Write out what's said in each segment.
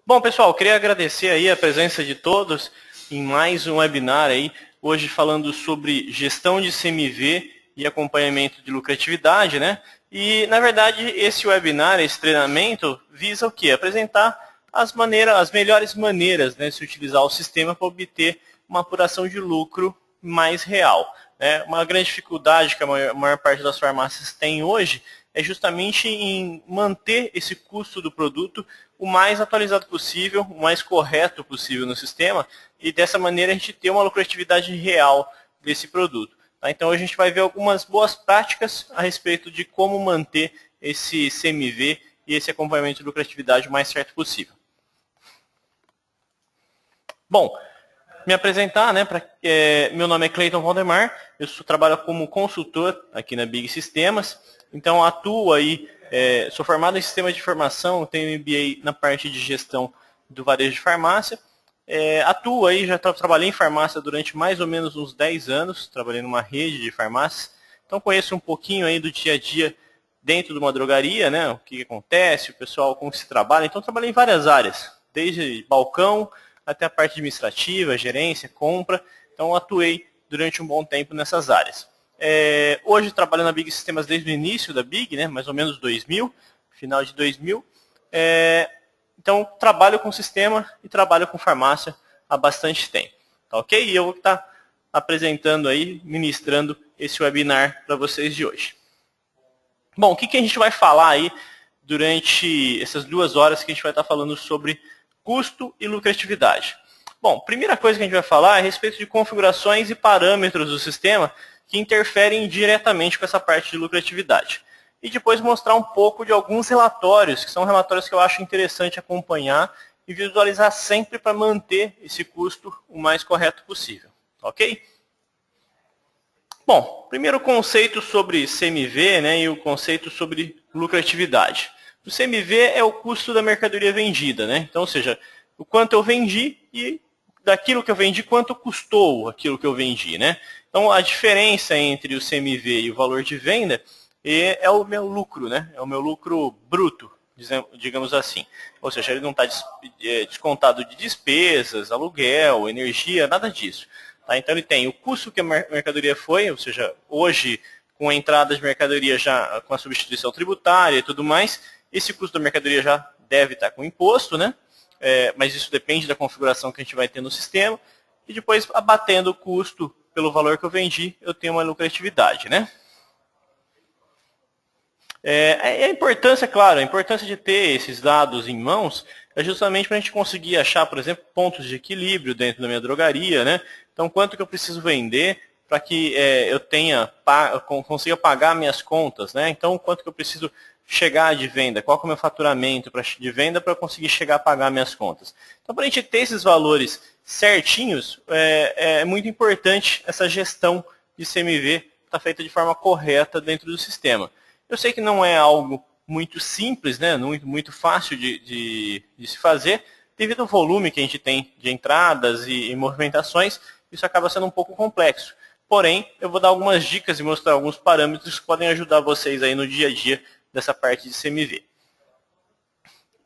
Bom, pessoal, queria agradecer aí a presença de todos em mais um webinar aí, hoje falando sobre gestão de CMV e acompanhamento de lucratividade, né? E, na verdade, esse webinar, esse treinamento, visa o quê? Apresentar as melhores maneiras, né, de se utilizar o sistema para obter uma apuração de lucro mais real, né? Uma grande dificuldade que a maior parte das farmácias tem hoje é justamente em manter esse custo do produto o mais atualizado possível, o mais correto possível no sistema, e dessa maneira a gente ter uma lucratividade real desse produto. Tá? Então a gente vai ver algumas boas práticas a respeito de como manter esse CMV e esse acompanhamento de lucratividade o mais certo possível. Bom, me apresentar, né? Meu nome é Cleiton Valdemar, eu trabalho como consultor aqui na Big Sistemas, então atuo aí, sou formado em Sistema de Informação, tenho MBA na parte de gestão do varejo de farmácia, atuo aí, já trabalhei em farmácia durante mais ou menos uns 10 anos, trabalhei numa rede de farmácias, então conheço um pouquinho aí do dia a dia dentro de uma drogaria, né? O que acontece, o pessoal, como se trabalha, então trabalhei em várias áreas, desde balcão, até a parte administrativa, gerência, compra. Então, atuei durante um bom tempo nessas áreas. Hoje, trabalho na Big Sistemas desde o início da Big, né, mais ou menos 2000, final de 2000. Então, trabalho com sistema e trabalho com farmácia há bastante tempo. Tá ok? E eu vou estar apresentando aí, ministrando esse webinar para vocês de hoje. Bom, o que a gente vai falar aí durante essas 2 horas que a gente vai estar falando sobre custo e lucratividade. Bom, primeira coisa que a gente vai falar é a respeito de configurações e parâmetros do sistema que interferem diretamente com essa parte de lucratividade. E depois mostrar um pouco de alguns relatórios, que são relatórios que eu acho interessante acompanhar e visualizar sempre para manter esse custo o mais correto possível. Ok? Bom, primeiro conceito sobre CMV, né, e o conceito sobre lucratividade. O CMV é o custo da mercadoria vendida, né? Então, ou seja, o quanto eu vendi e daquilo que eu vendi, quanto custou aquilo que eu vendi, né? Então, a diferença entre o CMV e o valor de venda é o meu lucro, né? É o meu lucro bruto, digamos assim. Ou seja, ele não está descontado de despesas, aluguel, energia, nada disso. Tá? Então, ele tem o custo que a mercadoria foi, ou seja, hoje, com a entrada de mercadoria já com a substituição tributária e tudo mais, esse custo da mercadoria já deve estar com imposto, né? Mas isso depende da configuração que a gente vai ter no sistema. E depois, abatendo o custo pelo valor que eu vendi, eu tenho uma lucratividade, né? A importância, claro, a importância de ter esses dados em mãos é justamente para a gente conseguir achar, por exemplo, pontos de equilíbrio dentro da minha drogaria, né? Então, quanto que eu preciso vender para que eu consiga pagar minhas contas, né? Então, quanto que eu preciso chegar de venda, qual que é o meu faturamento de venda para eu conseguir chegar a pagar minhas contas. Então, para a gente ter esses valores certinhos, é muito importante essa gestão de CMV estar feita de forma correta dentro do sistema. Eu sei que não é algo muito simples, né, muito fácil de se fazer, devido ao volume que a gente tem de entradas e movimentações, isso acaba sendo um pouco complexo. Porém, eu vou dar algumas dicas e mostrar alguns parâmetros que podem ajudar vocês aí no dia a dia dessa parte de CMV.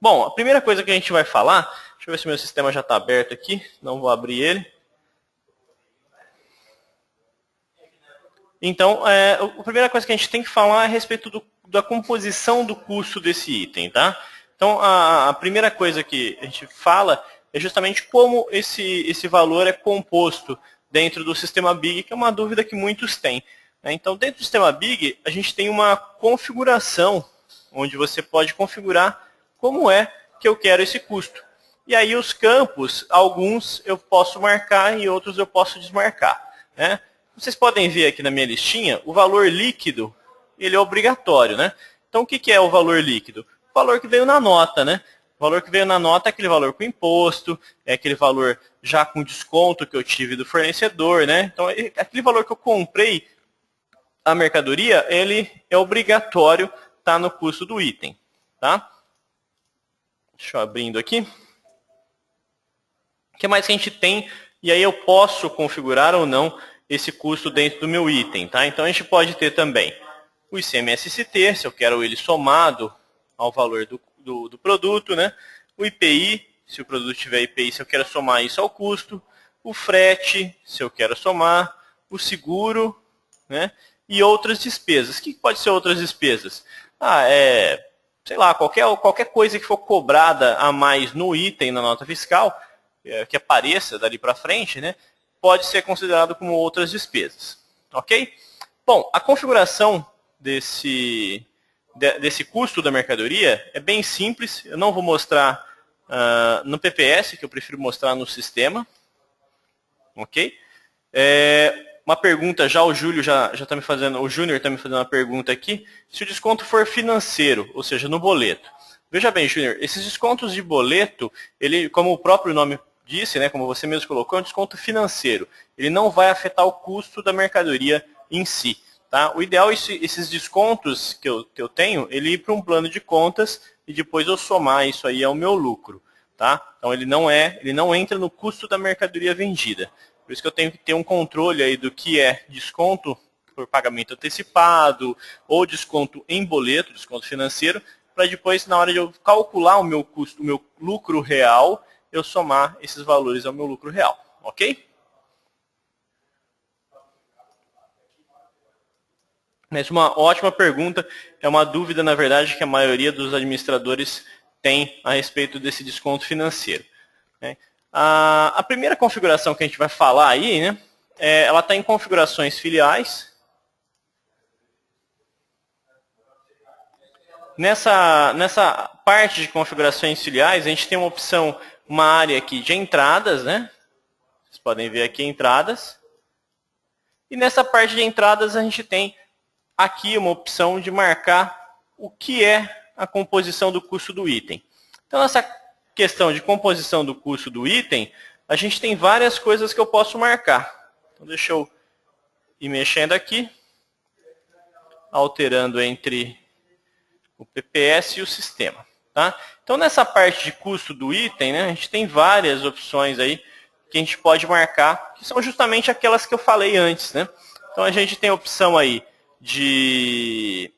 Bom, a primeira coisa que a gente vai falar, deixa eu ver se meu sistema já está aberto aqui, não vou abrir ele. Então, a primeira coisa que a gente tem que falar é a respeito da composição do custo desse item, tá? Então, a primeira coisa que a gente fala é justamente como esse valor é composto dentro do sistema BIG, que é uma dúvida que muitos têm. Então, dentro do sistema BIG, a gente tem uma configuração, onde você pode configurar como é que eu quero esse custo. E aí os campos, alguns eu posso marcar e outros eu posso desmarcar, né? Vocês podem ver aqui na minha listinha, o valor líquido, ele é obrigatório, né? Então, o que é o valor líquido? O valor que veio na nota, né? O valor que veio na nota é aquele valor com imposto, é aquele valor já com desconto que eu tive do fornecedor, né? Então, aquele valor que eu comprei a mercadoria, ele é obrigatório estar no custo do item, tá? Deixa eu abrindo aqui. O que mais que a gente tem? E aí eu posso configurar ou não esse custo dentro do meu item, tá? Então a gente pode ter também o ICMS-ST, se eu quero ele somado ao valor do produto, né? O IPI, se o produto tiver IPI, se eu quero somar isso ao custo, o frete, se eu quero somar, o seguro, né, e outras despesas. O que pode ser outras despesas? Sei lá, qualquer coisa que for cobrada a mais no item na nota fiscal, que apareça dali para frente, né, pode ser considerado como outras despesas. Ok? Bom, a configuração desse custo da mercadoria é bem simples. Eu não vou mostrar no PPS, que eu prefiro mostrar no sistema. Ok? Uma pergunta, já o Júlio já está me fazendo, o Júnior está me fazendo uma pergunta aqui. Se o desconto for financeiro, ou seja, no boleto. Veja bem, Júnior, esses descontos de boleto, ele, como o próprio nome disse, né, como você mesmo colocou, é um desconto financeiro. Ele não vai afetar o custo da mercadoria em si. Tá? O ideal é esses descontos que eu tenho, ele ir para um plano de contas e depois eu somar isso aí ao meu lucro. Tá? Então ele não entra no custo da mercadoria vendida. Por isso que eu tenho que ter um controle aí do que é desconto por pagamento antecipado ou desconto em boleto, desconto financeiro, para depois, na hora de eu calcular o meu custo, o meu lucro real, eu somar esses valores ao meu lucro real. Ok? Essa é uma ótima pergunta, é uma dúvida, na verdade, que a maioria dos administradores tem a respeito desse desconto financeiro. Né? A primeira configuração que a gente vai falar aí, né, ela está em configurações filiais. Nessa parte de configurações filiais, a gente tem uma opção, uma área aqui de entradas, né? Vocês podem ver aqui entradas. E nessa parte de entradas a gente tem aqui uma opção de marcar o que é a composição do custo do item. Então, nessa questão de composição do custo do item, a gente tem várias coisas que eu posso marcar. Então, deixa eu ir mexendo aqui, alterando entre o PPS e o sistema. Tá? Então, nessa parte de custo do item, né, a gente tem várias opções aí que a gente pode marcar, que são justamente aquelas que eu falei antes. Né? Então, a gente tem a opção aí de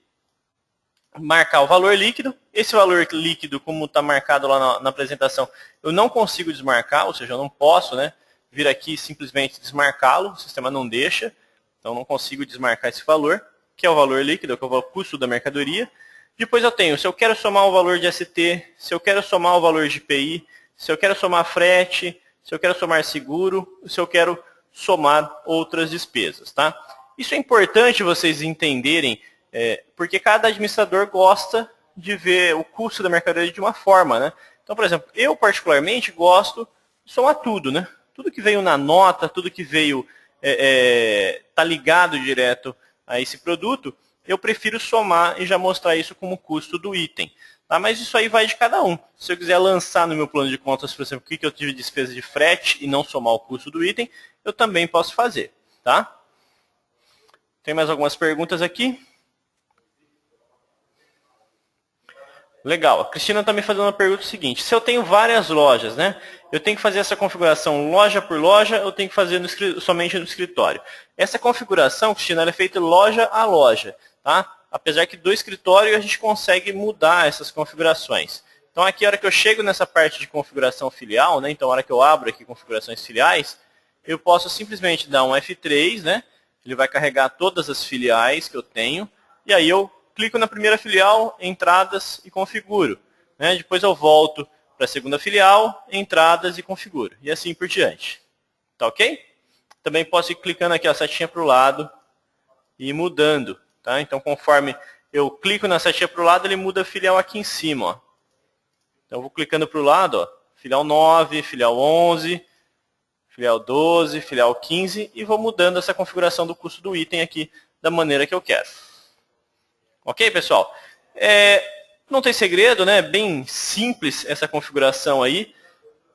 marcar o valor líquido. Esse valor líquido, como está marcado lá na apresentação, eu não consigo desmarcar, ou seja, eu não posso, né, vir aqui e simplesmente desmarcá-lo, o sistema não deixa, então não consigo desmarcar esse valor, que é o valor líquido, que é o custo da mercadoria. Depois eu tenho, se eu quero somar o valor de ST, se eu quero somar o valor de IPI, se eu quero somar frete, se eu quero somar seguro, se eu quero somar outras despesas. Tá? Isso é importante vocês entenderem, porque cada administrador gosta de ver o custo da mercadoria de uma forma. Né? Então, por exemplo, eu particularmente gosto de somar tudo. Né? Tudo que veio na nota, tudo que veio tá ligado direto a esse produto, eu prefiro somar e já mostrar isso como custo do item. Tá? Mas isso aí vai de cada um. Se eu quiser lançar no meu plano de contas, por exemplo, o que eu tive de despesa de frete e não somar o custo do item, eu também posso fazer. Tá? Tem mais algumas perguntas aqui? Legal. A Cristina está me fazendo uma pergunta seguinte. Se eu tenho várias lojas, né? Eu tenho que fazer essa configuração loja por loja, eu tenho que fazer somente no escritório. Essa configuração, Cristina, ela é feita loja a loja. Tá? Apesar que do escritório a gente consegue mudar essas configurações. Então aqui, a hora que eu chego nessa parte de configuração filial, né? Então a hora que eu abro aqui configurações filiais, eu posso simplesmente dar um F3, né? Ele vai carregar todas as filiais que eu tenho, e aí eu clico na primeira filial, entradas e configuro. Né? Depois eu volto para a segunda filial, entradas e configuro. E assim por diante. Tá ok? Também posso ir clicando aqui a setinha para o lado e ir mudando. Tá? Então, conforme eu clico na setinha para o lado, ele muda a filial aqui em cima. Ó. Então, eu vou clicando para o lado, ó, filial 9, filial 11, filial 12, filial 15, e vou mudando essa configuração do custo do item aqui da maneira que eu quero. Ok, pessoal? Não tem segredo, né? Bem simples essa configuração aí,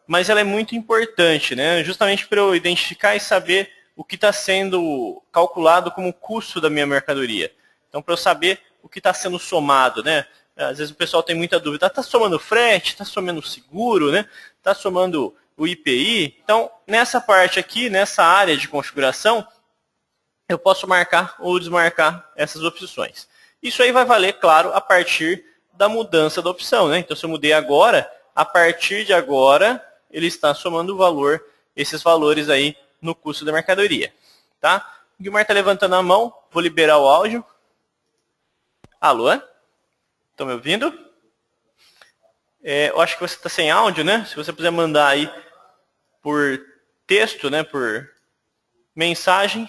mas ela é muito importante, né? Justamente para eu identificar e saber o que está sendo calculado como custo da minha mercadoria. Então, para eu saber o que está sendo somado, né? Às vezes o pessoal tem muita dúvida. Está somando frete? Está somando seguro? Né? Está somando o IPI? Então, nessa parte aqui, nessa área de configuração, eu posso marcar ou desmarcar essas opções. Isso aí vai valer, claro, a partir da mudança da opção. Né? Então, se eu mudei agora, a partir de agora, ele está somando o valor, esses valores aí no custo da mercadoria. Tá? O Guilmar está levantando a mão, vou liberar o áudio. Alô? Estão me ouvindo? Eu acho que você está sem áudio, né? Se você puder mandar aí por texto, né? Por mensagem.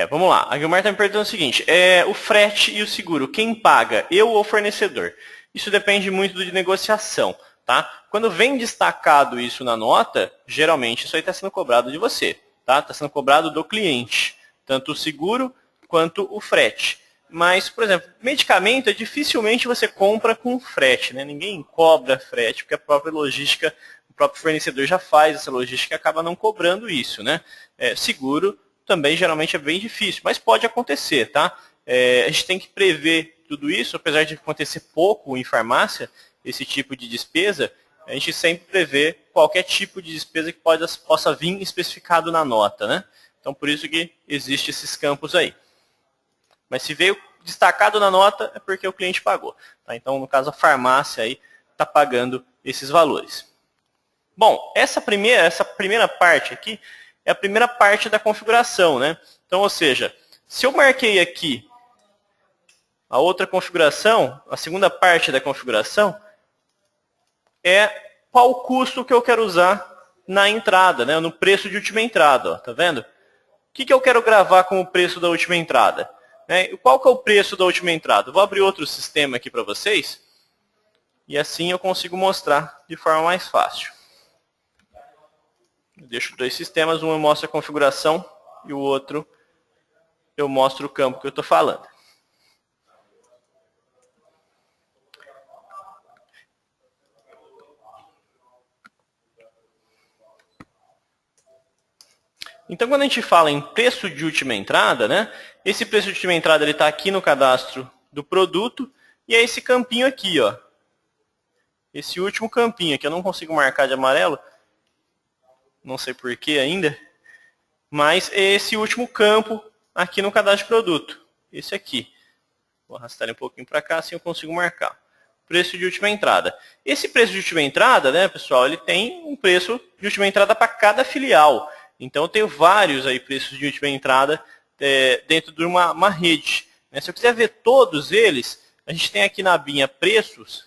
Vamos lá. A Guilmar está me perguntando o seguinte. O frete e o seguro, quem paga? Eu ou o fornecedor? Isso depende muito de negociação. Tá? Quando vem destacado isso na nota, geralmente isso aí está sendo cobrado de você. Tá? Está sendo cobrado do cliente. Tanto o seguro quanto o frete. Mas, por exemplo, medicamento, dificilmente você compra com frete. Né? Ninguém cobra frete, porque a própria logística, o próprio fornecedor já faz essa logística e acaba não cobrando isso. Né? Seguro também geralmente é bem difícil, mas pode acontecer. Tá? A gente tem que prever tudo isso, apesar de acontecer pouco em farmácia, esse tipo de despesa, a gente sempre prevê qualquer tipo de despesa que possa vir especificado na nota. Né? Então, por isso que existem esses campos aí. Mas se veio destacado na nota, é porque o cliente pagou. Tá? Então, no caso, a farmácia aí está pagando esses valores. Bom, essa primeira parte aqui é a primeira parte da configuração. Né? Então, ou seja, se eu marquei aqui a outra configuração, a segunda parte da configuração, é qual o custo que eu quero usar na entrada, né? No preço de última entrada. Ó, tá vendo? O que eu quero gravar como preço da última entrada? Qual que é o preço da última entrada? Eu vou abrir outro sistema aqui para vocês. E assim eu consigo mostrar de forma mais fácil. Eu deixo dois sistemas, um eu mostro a configuração e o outro eu mostro o campo que eu estou falando. Então, quando a gente fala em preço de última entrada, né, esse preço de última entrada está aqui no cadastro do produto e é esse campinho aqui. Ó, esse último campinho aqui, eu não consigo marcar de amarelo, não sei porquê ainda, mas é esse último campo aqui no cadastro de produto, esse aqui. Vou arrastar ele um pouquinho para cá, assim eu consigo marcar. Preço de última entrada. Esse preço de última entrada, né, pessoal, ele tem um preço de última entrada para cada filial. Então, eu tenho vários aí preços de última entrada dentro de uma rede. Né? Se eu quiser ver todos eles, a gente tem aqui na abinha preços,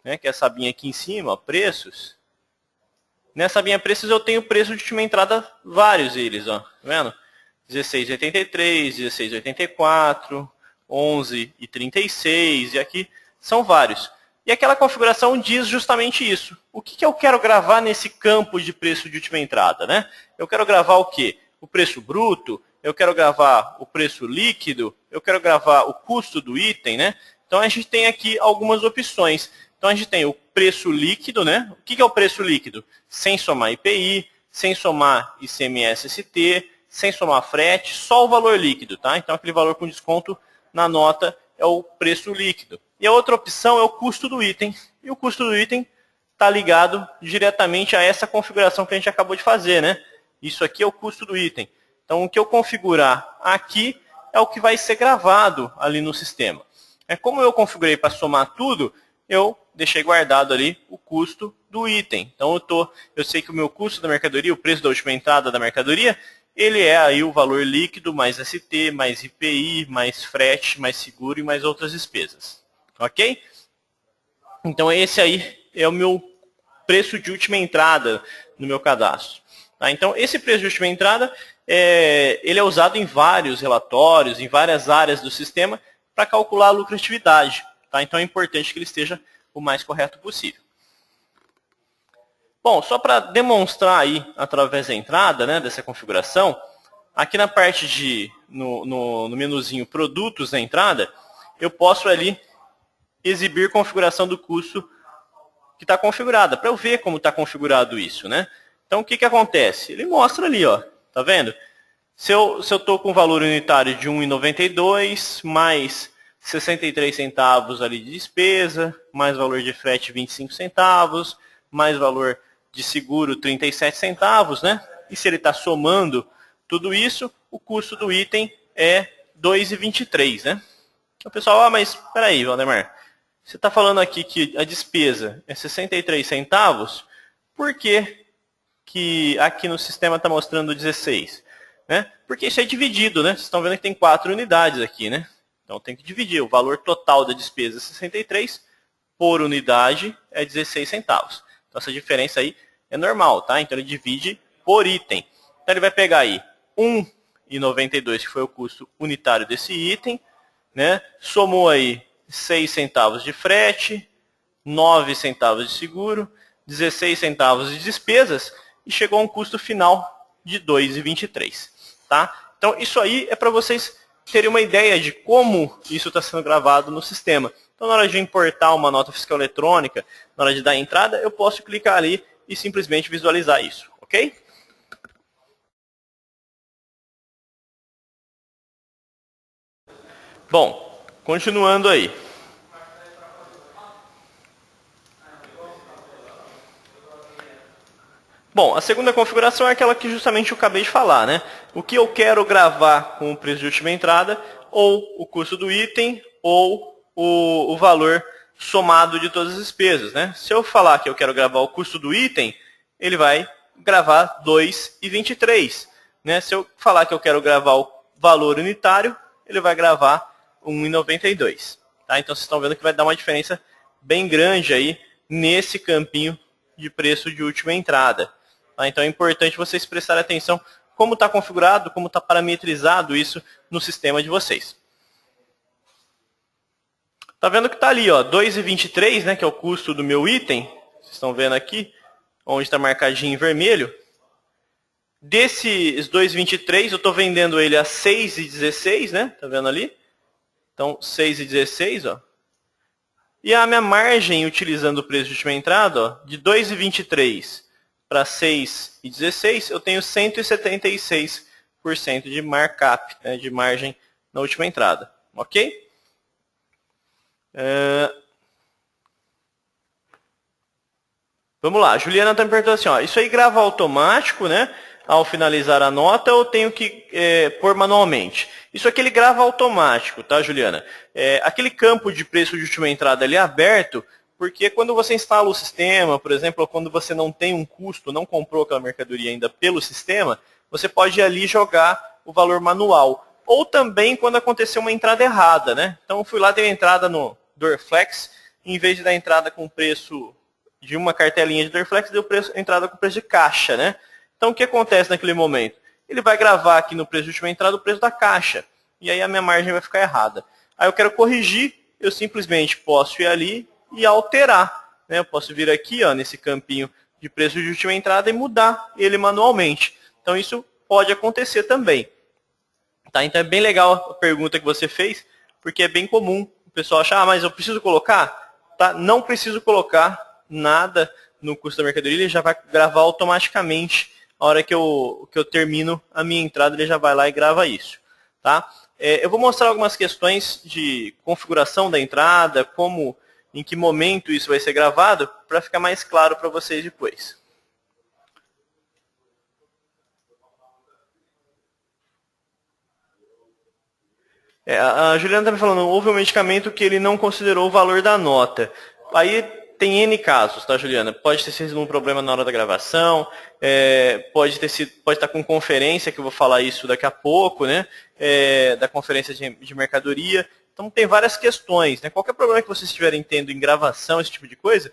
né, que é essa abinha aqui em cima, ó, preços. Nessa abinha preços eu tenho preço de última entrada, vários eles, ó, tá vendo? 16,83, 16,84, 11,36 e aqui são vários. E aquela configuração diz justamente isso. O que eu quero gravar nesse campo de preço de última entrada? Né? Eu quero gravar o quê? O preço bruto, eu quero gravar o preço líquido, eu quero gravar o custo do item. Né? Então a gente tem aqui algumas opções. Então a gente tem o preço líquido. Né? O que é o preço líquido? Sem somar IPI, sem somar ICMS-ST, sem somar frete, só o valor líquido. Tá? Então aquele valor com desconto na nota é o preço líquido. E a outra opção é o custo do item. E o custo do item está ligado diretamente a essa configuração que a gente acabou de fazer. Né? Isso aqui é o custo do item. Então, o que eu configurar aqui é o que vai ser gravado ali no sistema. Como eu configurei para somar tudo, eu deixei guardado ali o custo do item. Então, eu sei que o meu custo da mercadoria, o preço da última entrada da mercadoria, ele é aí o valor líquido, mais ST, mais IPI, mais frete, mais seguro e mais outras despesas. Ok? Então, esse aí é o meu preço de última entrada no meu cadastro. Tá? Então, esse preço de última entrada, ele é usado em vários relatórios, em várias áreas do sistema, para calcular a lucratividade. Tá? Então, é importante que ele esteja o mais correto possível. Bom, só para demonstrar aí, através da entrada, né, dessa configuração, aqui na parte no menuzinho Produtos da entrada, eu posso ali exibir configuração do custo que está configurada, para eu ver como está configurado isso. Né? Então, o que acontece? Ele mostra ali, ó, tá vendo? Se eu estou com um valor unitário de R$ 1,92, mais 63 centavos ali de despesa, mais valor de frete 25 centavos, mais valor de seguro 37 centavos, né? E se ele está somando tudo isso, o custo do item é 2,23, né? O pessoal, mas espera aí, Valdemar, você está falando aqui que a despesa é 63 centavos, por que aqui no sistema está mostrando 16? Né? Porque isso é dividido, né? Vocês estão vendo que tem 4 unidades aqui, né? Então tem que dividir. O valor total da despesa é 63, por unidade é 16 centavos. Então essa diferença aí é normal, tá? Então ele divide por item. Então ele vai pegar aí 1,92, que foi o custo unitário desse item, né? Somou aí 6 centavos de frete, 9 centavos de seguro, 16 centavos de despesas e chegou a um custo final de 2,23, tá? Então isso aí é para vocês terem uma ideia de como isso está sendo gravado no sistema. Então na hora de importar uma nota fiscal eletrônica, na hora de dar a entrada, eu posso clicar ali e simplesmente visualizar isso, ok? Bom, continuando aí. Bom, a segunda configuração é aquela que justamente eu acabei de falar, né? O que eu quero gravar com o preço de última entrada, ou o custo do item, ou o valor somado de todas as despesas, né? Se eu falar que eu quero gravar o custo do item, ele vai gravar 2,23, né? Se eu falar que eu quero gravar o valor unitário, ele vai gravar 1,92, tá? Então vocês estão vendo que vai dar uma diferença bem grande aí nesse campinho de preço de última entrada. Tá? Então é importante vocês prestarem atenção como está configurado, como está parametrizado isso no sistema de vocês. Tá vendo que está ali, ó, 2,23, né, que é o custo do meu item. Vocês estão vendo aqui, onde está marcadinho em vermelho. Desses 2,23, eu estou vendendo ele a 6,16, né? Tá vendo ali? Então, 6,16, ó. E a minha margem, utilizando o preço de última entrada, ó, de 2,23 para 6,16, eu tenho 176% de markup, né, de margem na última entrada. Ok? Vamos lá, a Juliana está me perguntando assim, ó, isso aí grava automático, né? Ao finalizar a nota, ou tenho que pôr manualmente? Isso aqui ele grava automático, tá, Juliana? Aquele campo de preço de última entrada ali é aberto, porque quando você instala o sistema, por exemplo, quando você não tem um custo, não comprou aquela mercadoria ainda pelo sistema, você pode ir ali jogar o valor manual. Ou também quando acontecer uma entrada errada, né? Então eu fui lá, dei uma entrada no Dorflex, em vez de dar entrada com preço de uma cartelinha de Dorflex, deu entrada com preço de caixa, né? Então o que acontece naquele momento? Ele vai gravar aqui no preço de última entrada o preço da caixa. E aí a minha margem vai ficar errada. Aí eu quero corrigir, eu simplesmente posso ir ali e alterar, né? Eu posso vir aqui, ó, nesse campinho de preço de última entrada e mudar ele manualmente. Então isso pode acontecer também. Tá? Então é bem legal a pergunta que você fez, porque é bem comum o pessoal achar, mas eu preciso colocar? Tá? Não preciso colocar nada no custo da mercadoria, ele já vai gravar automaticamente. A hora que eu termino a minha entrada, ele já vai lá e grava isso. Tá? Eu vou mostrar algumas questões de configuração da entrada, em que momento isso vai ser gravado, para ficar mais claro para vocês depois. A Juliana está me falando, houve um medicamento que ele não considerou o valor da nota. Aí tem N casos, tá, Juliana? Pode ter sido um problema na hora da gravação, pode estar com conferência, que eu vou falar isso daqui a pouco, né? Da conferência de mercadoria. Então tem várias questões, né? Qualquer problema que vocês estiverem tendo em gravação, esse tipo de coisa,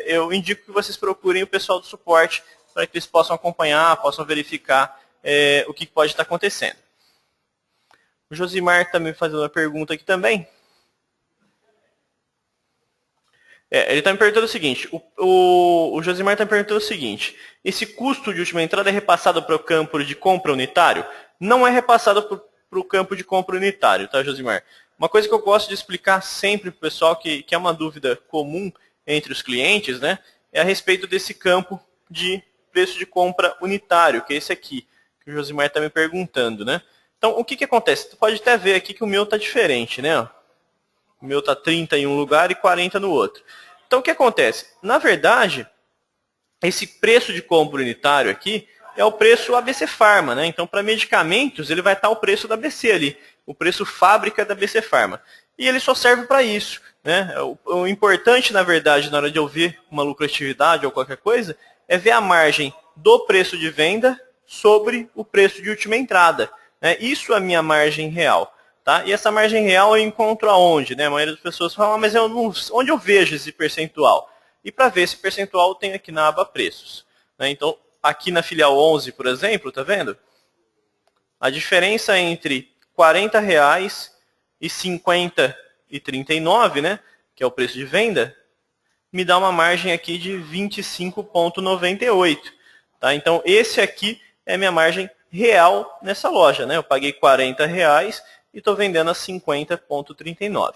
eu indico que vocês procurem o pessoal do suporte para que eles possam acompanhar, possam verificar o que pode estar acontecendo. O Josimar está me fazendo uma pergunta aqui também. Ele está me perguntando o seguinte, o Josimar está me perguntando o seguinte, esse custo de última entrada é repassado para o campo de compra unitário? Não é repassado para o campo de compra unitário, tá, Josimar? Uma coisa que eu gosto de explicar sempre para o pessoal, que é uma dúvida comum entre os clientes, né, é a respeito desse campo de preço de compra unitário, que é esse aqui, que o Josimar está me perguntando, né? Então, o que acontece? Você pode até ver aqui que o meu está diferente, né? O meu está 30 em um lugar e 40 no outro. Então, o que acontece? Na verdade, esse preço de compra unitário aqui é o preço ABC Pharma, né? Então, para medicamentos, ele vai estar o preço da ABC ali. o preço fábrica da BC Pharma. E ele só serve para isso, né? O importante, na verdade, na hora de eu ver uma lucratividade ou qualquer coisa, é ver a margem do preço de venda sobre o preço de última entrada, né? Isso é a minha margem real. Tá? E essa margem real eu encontro aonde? Né? A maioria das pessoas fala, mas eu não, onde eu vejo esse percentual? E para ver esse percentual, eu tenho aqui na aba preços. Né? Então, aqui na filial 11, por exemplo, tá vendo? A diferença entre R$ 40,00 e 50,39, né, que é o preço de venda, me dá uma margem aqui de 25,98. Tá? Então, esse aqui é minha margem real nessa loja. Né? Eu paguei R$ 40,00 e estou vendendo a 50,39.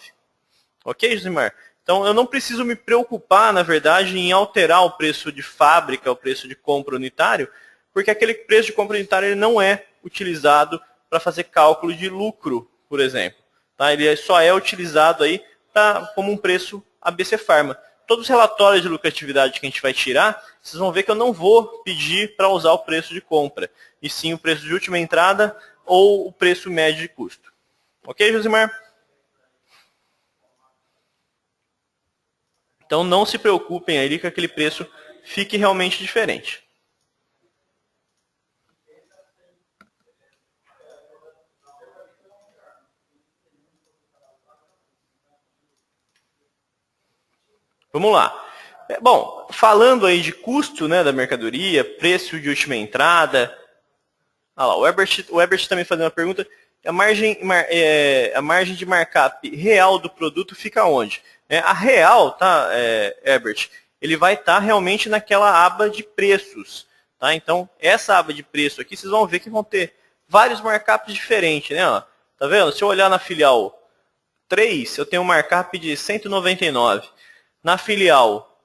Ok, Josimar? Então, eu não preciso me preocupar, na verdade, em alterar o preço de fábrica, o preço de compra unitário, porque aquele preço de compra unitário ele não é utilizado para fazer cálculo de lucro, por exemplo. Tá? Ele só é utilizado aí como um preço ABC Pharma. Todos os relatórios de lucratividade que a gente vai tirar, vocês vão ver que eu não vou pedir para usar o preço de compra, e sim o preço de última entrada ou o preço médio de custo. Ok, Josimar? Então não se preocupem aí que aquele preço fique realmente diferente. Vamos lá. Bom, falando aí de custo, né, da mercadoria, preço de última entrada. Ah lá, o Herbert também fazendo uma pergunta. A margem de markup real do produto fica onde? A real, tá, Herbert, ele vai estar realmente naquela aba de preços. Tá? Então, essa aba de preço aqui, vocês vão ver que vão ter vários markups diferentes. Né? Ó, tá vendo? Se eu olhar na filial 3, eu tenho um markup de 199. Na filial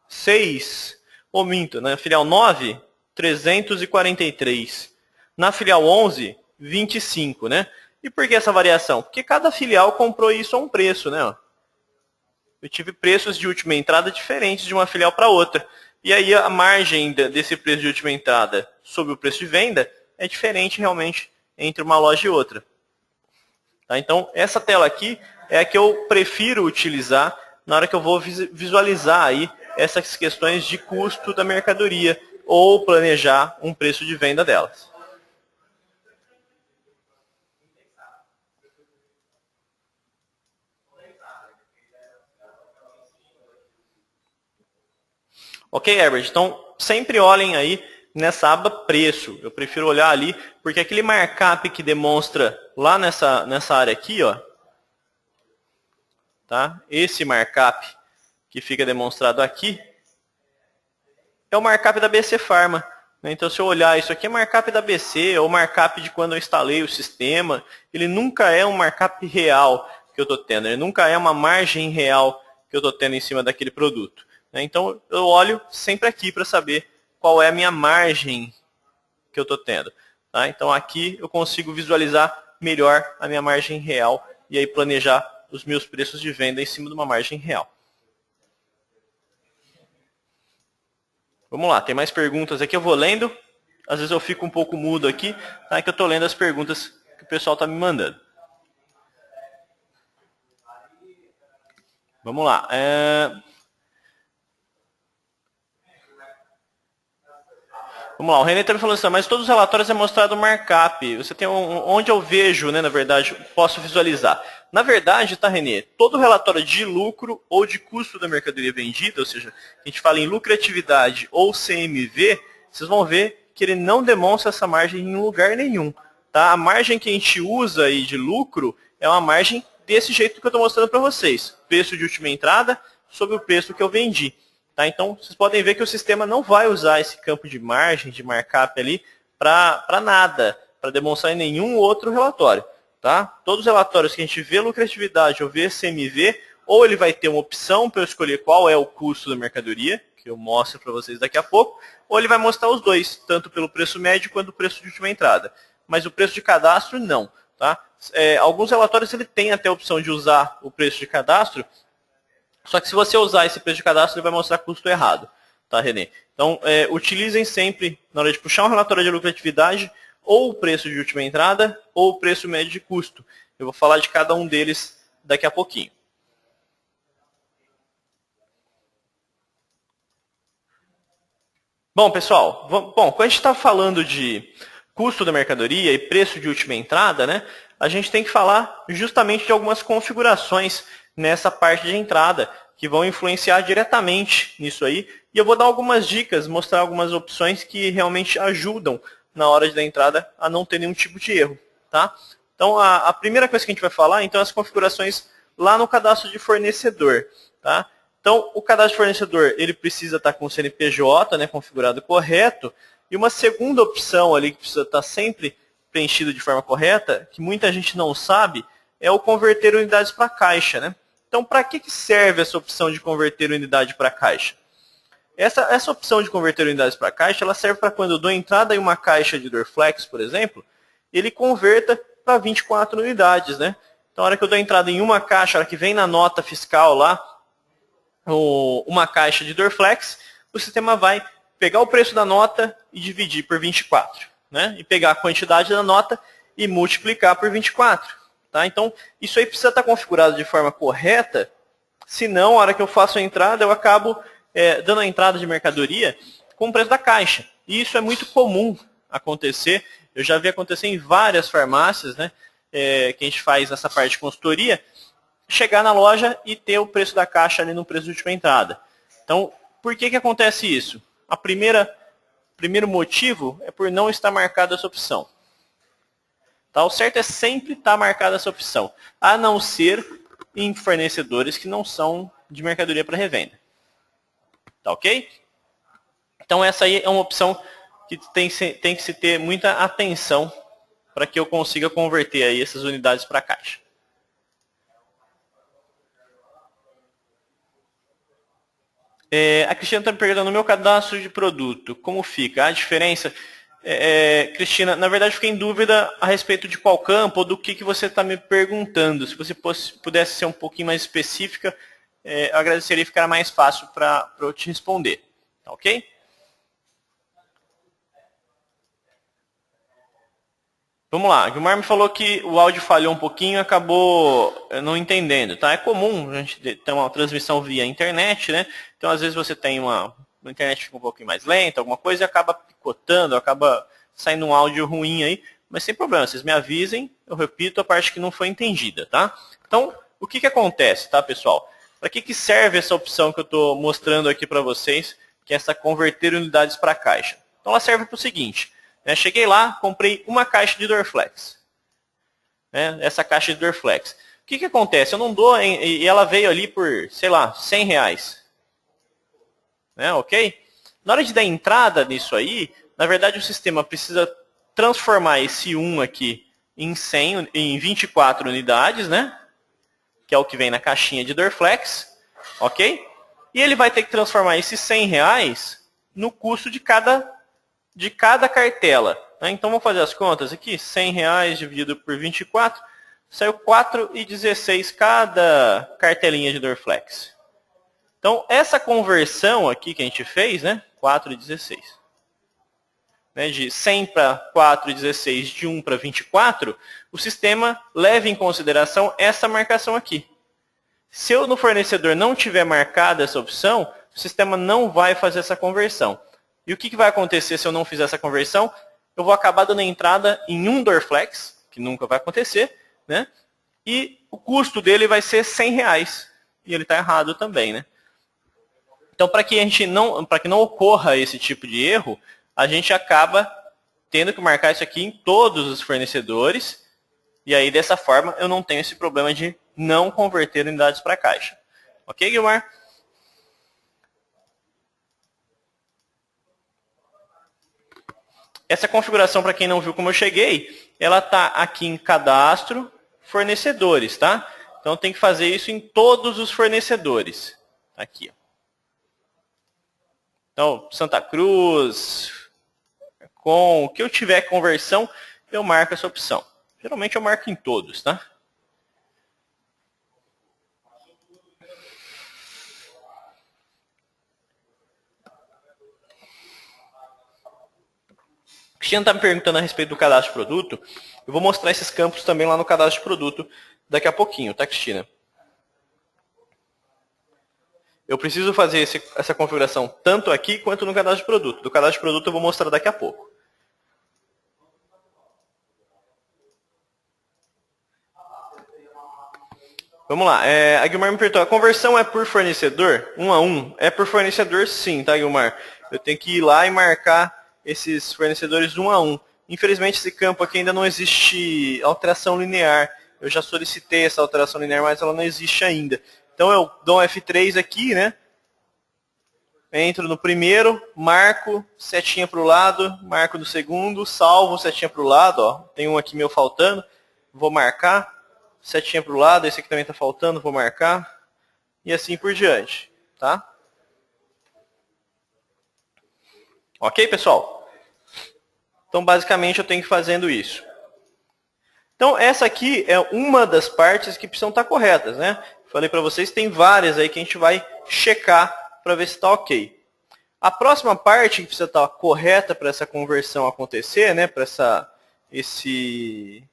6, ou minto, na filial 9, 343. Na filial 11, 25, né? E por que essa variação? Porque cada filial comprou isso a um preço, né? Eu tive preços de última entrada diferentes de uma filial para outra. E aí a margem desse preço de última entrada sobre o preço de venda é diferente realmente entre uma loja e outra. Tá? Então, essa tela aqui é a que eu prefiro utilizar na hora que eu vou visualizar aí essas questões de custo da mercadoria ou planejar um preço de venda delas. Ok, Herbert? Então, sempre olhem aí nessa aba preço. Eu prefiro olhar ali, porque aquele markup que demonstra lá nessa área aqui, ó, tá? Esse markup que fica demonstrado aqui é o markup da BC Pharma. Então, se eu olhar, isso aqui é markup da BC, ou markup de quando eu instalei o sistema. Ele nunca é um markup real que eu estou tendo. Ele nunca é uma margem real que eu estou tendo em cima daquele produto. Então, eu olho sempre aqui para saber qual é a minha margem que eu estou tendo. Tá? Então, aqui eu consigo visualizar melhor a minha margem real e aí planejar os meus preços de venda em cima de uma margem real. Vamos lá, tem mais perguntas aqui, eu vou lendo. Às vezes eu fico um pouco mudo aqui, tá? Que eu estou lendo as perguntas que o pessoal está me mandando. Vamos lá. Vamos lá, o René está me falando assim, mas todos os relatórios é mostrado o markup. Você tem onde eu vejo, né, na verdade, posso visualizar. Na verdade, tá, René, todo relatório de lucro ou de custo da mercadoria vendida, ou seja, a gente fala em lucratividade ou CMV, vocês vão ver que ele não demonstra essa margem em lugar nenhum. Tá? A margem que a gente usa aí de lucro é uma margem desse jeito que eu estou mostrando para vocês. Preço de última entrada sobre o preço que eu vendi. Tá? Então, vocês podem ver que o sistema não vai usar esse campo de margem, de markup ali, para nada, para demonstrar em nenhum outro relatório. Tá? Todos os relatórios que a gente vê lucratividade ou vê CMV, ou ele vai ter uma opção para eu escolher qual é o custo da mercadoria, que eu mostro para vocês daqui a pouco, ou ele vai mostrar os dois, tanto pelo preço médio quanto o preço de última entrada. Mas o preço de cadastro, não. Tá? Alguns relatórios ele tem até a opção de usar o preço de cadastro, só que se você usar esse preço de cadastro, ele vai mostrar custo errado, tá, René? Então, utilizem sempre, na hora de puxar um relatório de lucratividade, ou o preço de última entrada ou o preço médio de custo. Eu vou falar de cada um deles daqui a pouquinho. Bom, pessoal, quando a gente está falando de custo da mercadoria e preço de última entrada, né, a gente tem que falar justamente de algumas configurações nessa parte de entrada, que vão influenciar diretamente nisso aí. E eu vou dar algumas dicas, mostrar algumas opções que realmente ajudam na hora da entrada a não ter nenhum tipo de erro. Tá? Então, a primeira coisa que a gente vai falar, então, é as configurações lá no cadastro de fornecedor. Tá? Então, o cadastro de fornecedor ele precisa estar com o CNPJ, né, configurado correto. E uma segunda opção ali que precisa estar sempre preenchido de forma correta, que muita gente não sabe, é o converter unidades para caixa. Né? Então, para que serve essa opção de converter unidade para caixa? Essa opção de converter unidades para caixa, ela serve para quando eu dou entrada em uma caixa de Dorflex, por exemplo, ele converta para 24 unidades. Né? Então, a hora que eu dou entrada em uma caixa, a hora que vem na nota fiscal lá, uma caixa de Dorflex, o sistema vai pegar o preço da nota e dividir por 24. Né? E pegar a quantidade da nota e multiplicar por 24. Tá? Então, isso aí precisa estar configurado de forma correta, senão, a hora que eu faço a entrada, eu acabo dando a entrada de mercadoria com o preço da caixa. E isso é muito comum acontecer. Eu já vi acontecer em várias farmácias, né, que a gente faz essa parte de consultoria, chegar na loja e ter o preço da caixa ali no preço de última entrada. Então, por que acontece isso? Primeiro motivo é por não estar marcada essa opção. Tá? O certo é sempre estar marcada essa opção, a não ser em fornecedores que não são de mercadoria para revenda. Tá ok? Então essa aí é uma opção que tem que se ter muita atenção para que eu consiga converter aí essas unidades para caixa. A Cristina está me perguntando no meu cadastro de produto, como fica? A diferença? Cristina, na verdade fiquei em dúvida a respeito de qual campo ou do que você está me perguntando. Se você pudesse ser um pouquinho mais específica, eu agradeceria, ficar mais fácil para eu te responder. Tá ok? Vamos lá, Gilmar me falou que o áudio falhou um pouquinho e acabou não entendendo, tá? É comum a gente ter uma transmissão via internet, né? Então, às vezes você tem uma internet fica um pouquinho mais lenta, alguma coisa, e acaba picotando, acaba saindo um áudio ruim aí, mas sem problema, vocês me avisem, eu repito a parte que não foi entendida, tá? Então, o que acontece, tá, pessoal? Para que serve essa opção que eu estou mostrando aqui para vocês, que é essa converter unidades para caixa? Então, ela serve para o seguinte: cheguei lá, comprei uma caixa de Dorflex. Essa caixa de Dorflex. O que acontece? Eu não dou, e ela veio ali por, sei lá, R$100. Ok? Na hora de dar entrada nisso aí, na verdade o sistema precisa transformar esse 1 aqui em 24 unidades, né? Que é o que vem na caixinha de Dorflex. Ok? E ele vai ter que transformar esses R$100 no custo de cada cartela. Então, vamos fazer as contas aqui. R$100 dividido por 24, saiu R$4,16 cada cartelinha de Dorflex. Então, essa conversão aqui que a gente fez, né, R$4,16. De 100 para 4,16, de 1 para 24, o sistema leva em consideração essa marcação aqui. Se eu no fornecedor não tiver marcado essa opção, o sistema não vai fazer essa conversão. E o que vai acontecer se eu não fizer essa conversão? Eu vou acabar dando entrada em um Dorflex, que nunca vai acontecer, né? E o custo dele vai ser R$100. E ele está errado também, né? Então, para que não ocorra esse tipo de erro, a gente acaba tendo que marcar isso aqui em todos os fornecedores. E aí, dessa forma, eu não tenho esse problema de não converter unidades para caixa. Ok, Guilmar? Essa configuração, para quem não viu como eu cheguei, ela está aqui em cadastro, fornecedores, tá? Então tem que fazer isso em todos os fornecedores. Aqui. Então, Santa Cruz, com o que eu tiver conversão, eu marco essa opção. Geralmente eu marco em todos, tá? Cristiano está me perguntando a respeito do cadastro de produto. Eu vou mostrar esses campos também lá no cadastro de produto daqui a pouquinho, tá, Cristina? Eu preciso fazer essa configuração tanto aqui quanto no cadastro de produto. Do cadastro de produto eu vou mostrar daqui a pouco. Vamos lá. A Guilmar me perguntou, a conversão é por fornecedor? 1 a 1? É por fornecedor sim, tá, Guilmar? Eu tenho que ir lá e marcar esses fornecedores 1 a 1. Infelizmente esse campo aqui ainda não existe alteração linear. Eu já solicitei essa alteração linear, mas ela não existe ainda. Então eu dou um F3 aqui, né? Entro no primeiro, marco, setinha para o lado, marco no segundo, salvo, setinha para o lado. Ó. Tem um aqui meu faltando, vou marcar. Setinha para o lado, esse aqui também está faltando, vou marcar. E assim por diante, tá? Ok, pessoal? Então, basicamente, eu tenho que ir fazendo isso. Então, essa aqui é uma das partes que precisam estar corretas, né? Falei para vocês, tem várias aí que a gente vai checar para ver se está ok. A próxima parte que precisa estar correta para essa conversão acontecer, né? Para esses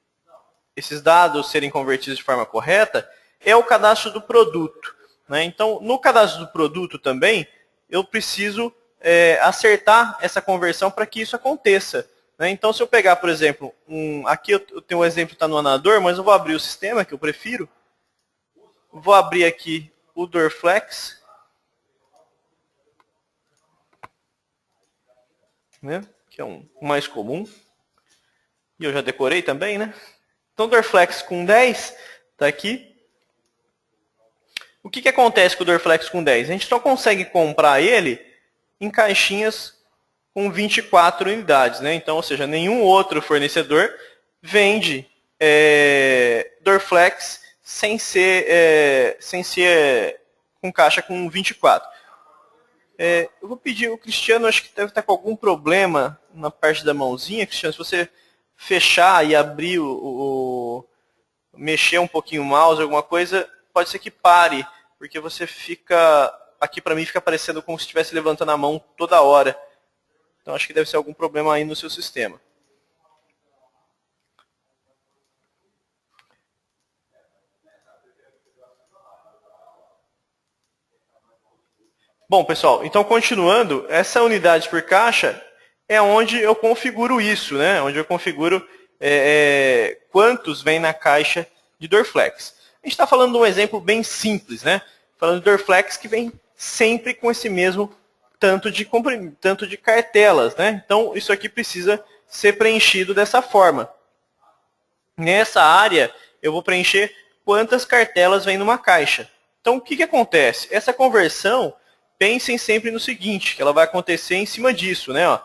dados serem convertidos de forma correta, é o cadastro do produto, né? Então, no cadastro do produto também, eu preciso acertar essa conversão para que isso aconteça, né? Então, se eu pegar, por exemplo, aqui eu tenho um exemplo que está no Anador, mas eu vou abrir o sistema, que eu prefiro. Vou abrir aqui o Dorflex, né? Que é o mais comum. E eu já decorei também, né? Então, Dorflex com 10 está aqui. O que acontece com o Dorflex com 10? A gente só consegue comprar ele em caixinhas com 24 unidades, né? Então, ou seja, nenhum outro fornecedor vende Dorflex sem ser com caixa com 24. Eu vou pedir, o Cristiano acho que deve estar com algum problema na parte da mãozinha. Cristiano, se você fechar e abrir mexer um pouquinho o mouse, alguma coisa, pode ser que pare, porque você fica, aqui para mim fica parecendo como se estivesse levantando a mão toda hora. Então acho que deve ser algum problema aí no seu sistema. Bom, pessoal, então continuando, essa unidade por caixa é onde eu configuro isso, né? Onde eu configuro quantos vem na caixa de Dorflex. A gente está falando de um exemplo bem simples, né? Falando de Dorflex que vem sempre com esse mesmo tanto de cartelas, né? Então, isso aqui precisa ser preenchido dessa forma. Nessa área, eu vou preencher quantas cartelas vem numa caixa. Então, o que acontece? Essa conversão, pensem sempre no seguinte, que ela vai acontecer em cima disso, né? Ó,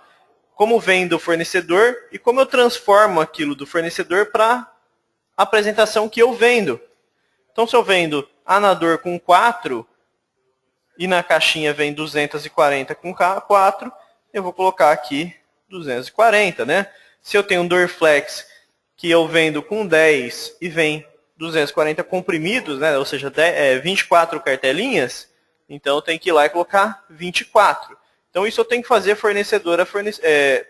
como vem do fornecedor e como eu transformo aquilo do fornecedor para a apresentação que eu vendo. Então, se eu vendo Anador com 4 e na caixinha vem 240 com 4, eu vou colocar aqui 240, né? Se eu tenho um Dorflex que eu vendo com 10 e vem 240 comprimidos, né? Ou seja, 24 cartelinhas, então eu tenho que ir lá e colocar 24. Então isso eu tenho que fazer fornecedor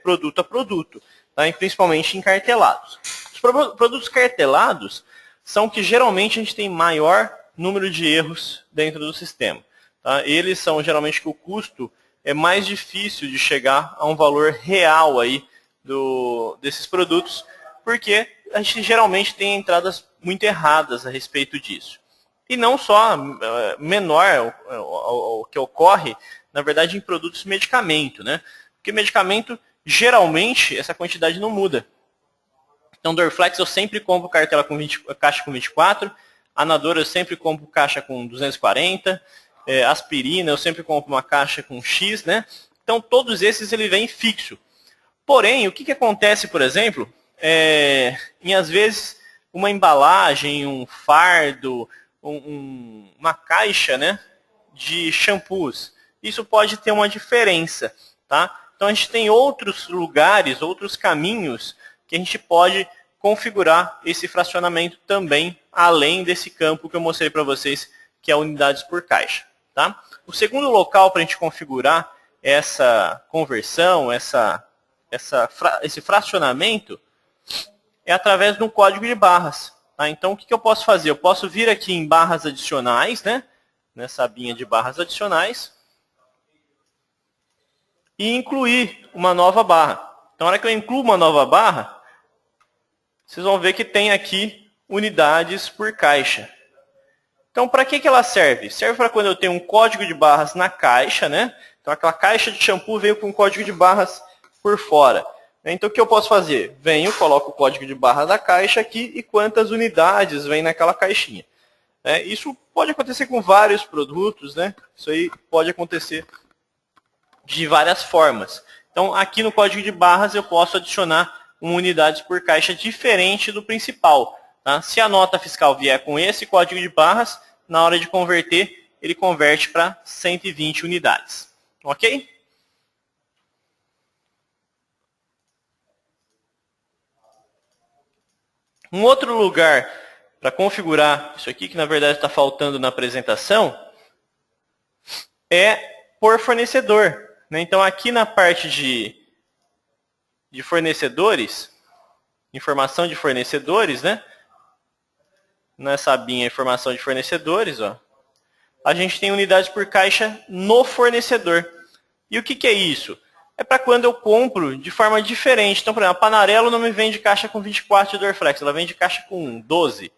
produto a produto, tá? E principalmente em cartelados. Os produtos cartelados são que geralmente a gente tem maior número de erros dentro do sistema. Tá? Eles são geralmente que o custo é mais difícil de chegar a um valor real aí desses produtos, porque a gente geralmente tem entradas muito erradas a respeito disso. E não só menor o que ocorre, na verdade, em produtos de medicamento, né? Porque medicamento, geralmente, essa quantidade não muda. Então, Dorflex eu sempre compro cartela com caixa com 24, Anador eu sempre compro caixa com 240, aspirina eu sempre compro uma caixa com X, né? Então, todos esses ele vem fixo. Porém, o que acontece, por exemplo, em às vezes uma embalagem, um fardo, uma caixa, né, de shampoos. Isso pode ter uma diferença, tá? Então a gente tem outros lugares, outros caminhos que a gente pode configurar esse fracionamento também, além desse campo que eu mostrei para vocês, que é unidades por caixa, tá? O segundo local para a gente configurar essa conversão, essa esse fracionamento é através de um código de barras. Tá? Então, o que eu posso fazer? Eu posso vir aqui em barras adicionais, né? Nessa abinha de barras adicionais, e incluir uma nova barra. Então, na hora que eu incluo uma nova barra, vocês vão ver que tem aqui unidades por caixa. Então, para que ela serve? Serve para quando eu tenho um código de barras na caixa, né? Então, aquela caixa de shampoo veio com um código de barras por fora. Então, o que eu posso fazer? Venho, coloco o código de barra da caixa aqui e quantas unidades vem naquela caixinha. Isso pode acontecer com vários produtos, né? Isso aí pode acontecer de várias formas. Então, aqui no código de barras eu posso adicionar uma unidades por caixa diferente do principal. Tá? Se a nota fiscal vier com esse código de barras, na hora de converter, ele converte para 120 unidades. Ok? Um outro lugar para configurar isso aqui, que na verdade está faltando na apresentação, é por fornecedor. Então, aqui na parte de fornecedores, informação de fornecedores, né? Nessa abinha informação de fornecedores, ó, a gente tem unidades por caixa no fornecedor. E o que é isso? É para quando eu compro de forma diferente. Então, por exemplo, a Panarello não me vende caixa com 24 de Dorflex, ela vende caixa com 12.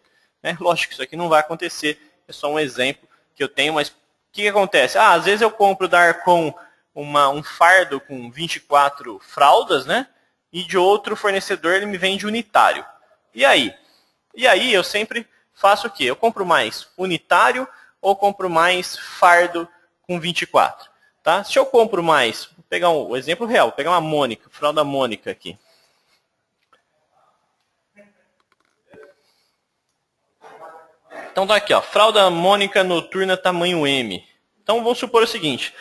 Lógico que isso aqui não vai acontecer, é só um exemplo que eu tenho, mas o que acontece? Às vezes eu compro da Arcon um fardo com 24 fraldas, né? E de outro fornecedor ele me vende unitário. E aí? E aí eu sempre faço o quê? Eu compro mais unitário ou compro mais fardo com 24? Tá? Se eu compro mais, vou pegar um exemplo real, vou pegar uma Mônica, fralda Mônica aqui. Então tá aqui, ó, fralda Mônica noturna tamanho M. Então vamos supor o seguinte,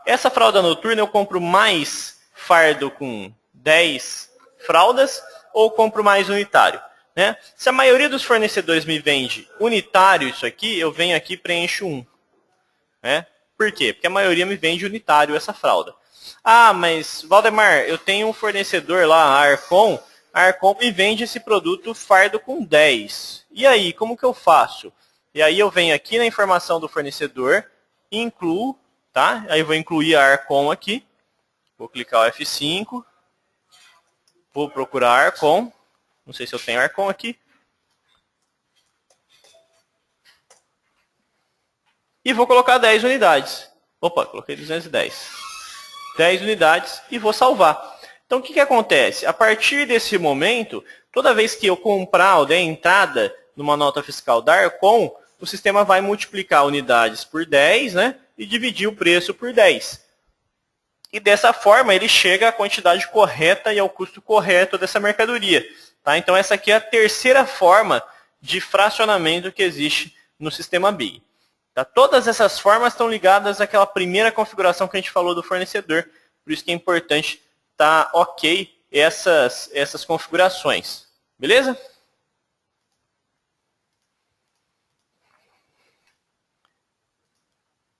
essa fralda noturna eu compro mais fardo com 10 fraldas ou compro mais unitário? Né? Se a maioria dos fornecedores me vende unitário isso aqui, eu venho aqui e preencho 1. Né? Por quê? Porque a maioria me vende unitário essa fralda. Ah, mas Valdemar, eu tenho um fornecedor lá, a Arcon me vende esse produto fardo com 10. E aí, como que eu faço? E aí eu venho aqui na informação do fornecedor, incluo, tá? Aí eu vou incluir a Arcon aqui, vou clicar o F5, vou procurar a Arcon, não sei se eu tenho Arcon aqui. E vou colocar 10 unidades. Opa, coloquei 210. 10 unidades e vou salvar. Então, o que acontece? A partir desse momento, toda vez que eu comprar ou der entrada numa nota fiscal da Arcon, o sistema vai multiplicar unidades por 10, né? E dividir o preço por 10. E dessa forma, ele chega à quantidade correta e ao custo correto dessa mercadoria. Tá? Então, essa aqui é a terceira forma de fracionamento que existe no sistema BIG. Tá? Todas essas formas estão ligadas àquela primeira configuração que a gente falou do fornecedor. Por isso que é importante estar ok essas configurações. Beleza?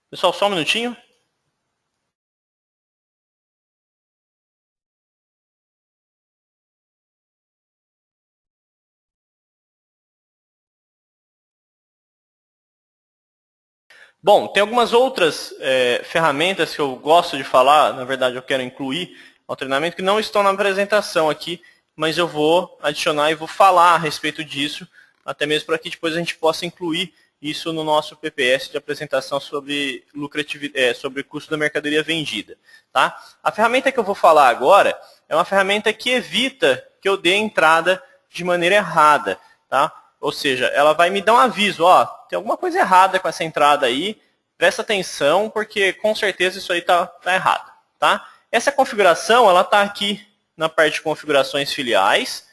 Pessoal, só um minutinho. Bom, tem algumas outras ferramentas que eu gosto de falar, na verdade eu quero incluir ao treinamento, que não estão na apresentação aqui, mas eu vou adicionar e vou falar a respeito disso, até mesmo para que depois a gente possa incluir isso no nosso PPS de apresentação sobre sobre custo da mercadoria vendida. Tá? A ferramenta que eu vou falar agora é uma ferramenta que evita que eu dê entrada de maneira errada. Tá? Ou seja, ela vai me dar um aviso, ó, tem alguma coisa errada com essa entrada aí, presta atenção, porque com certeza isso aí tá errado. Tá? Essa configuração, ela está aqui na parte de configurações filiais,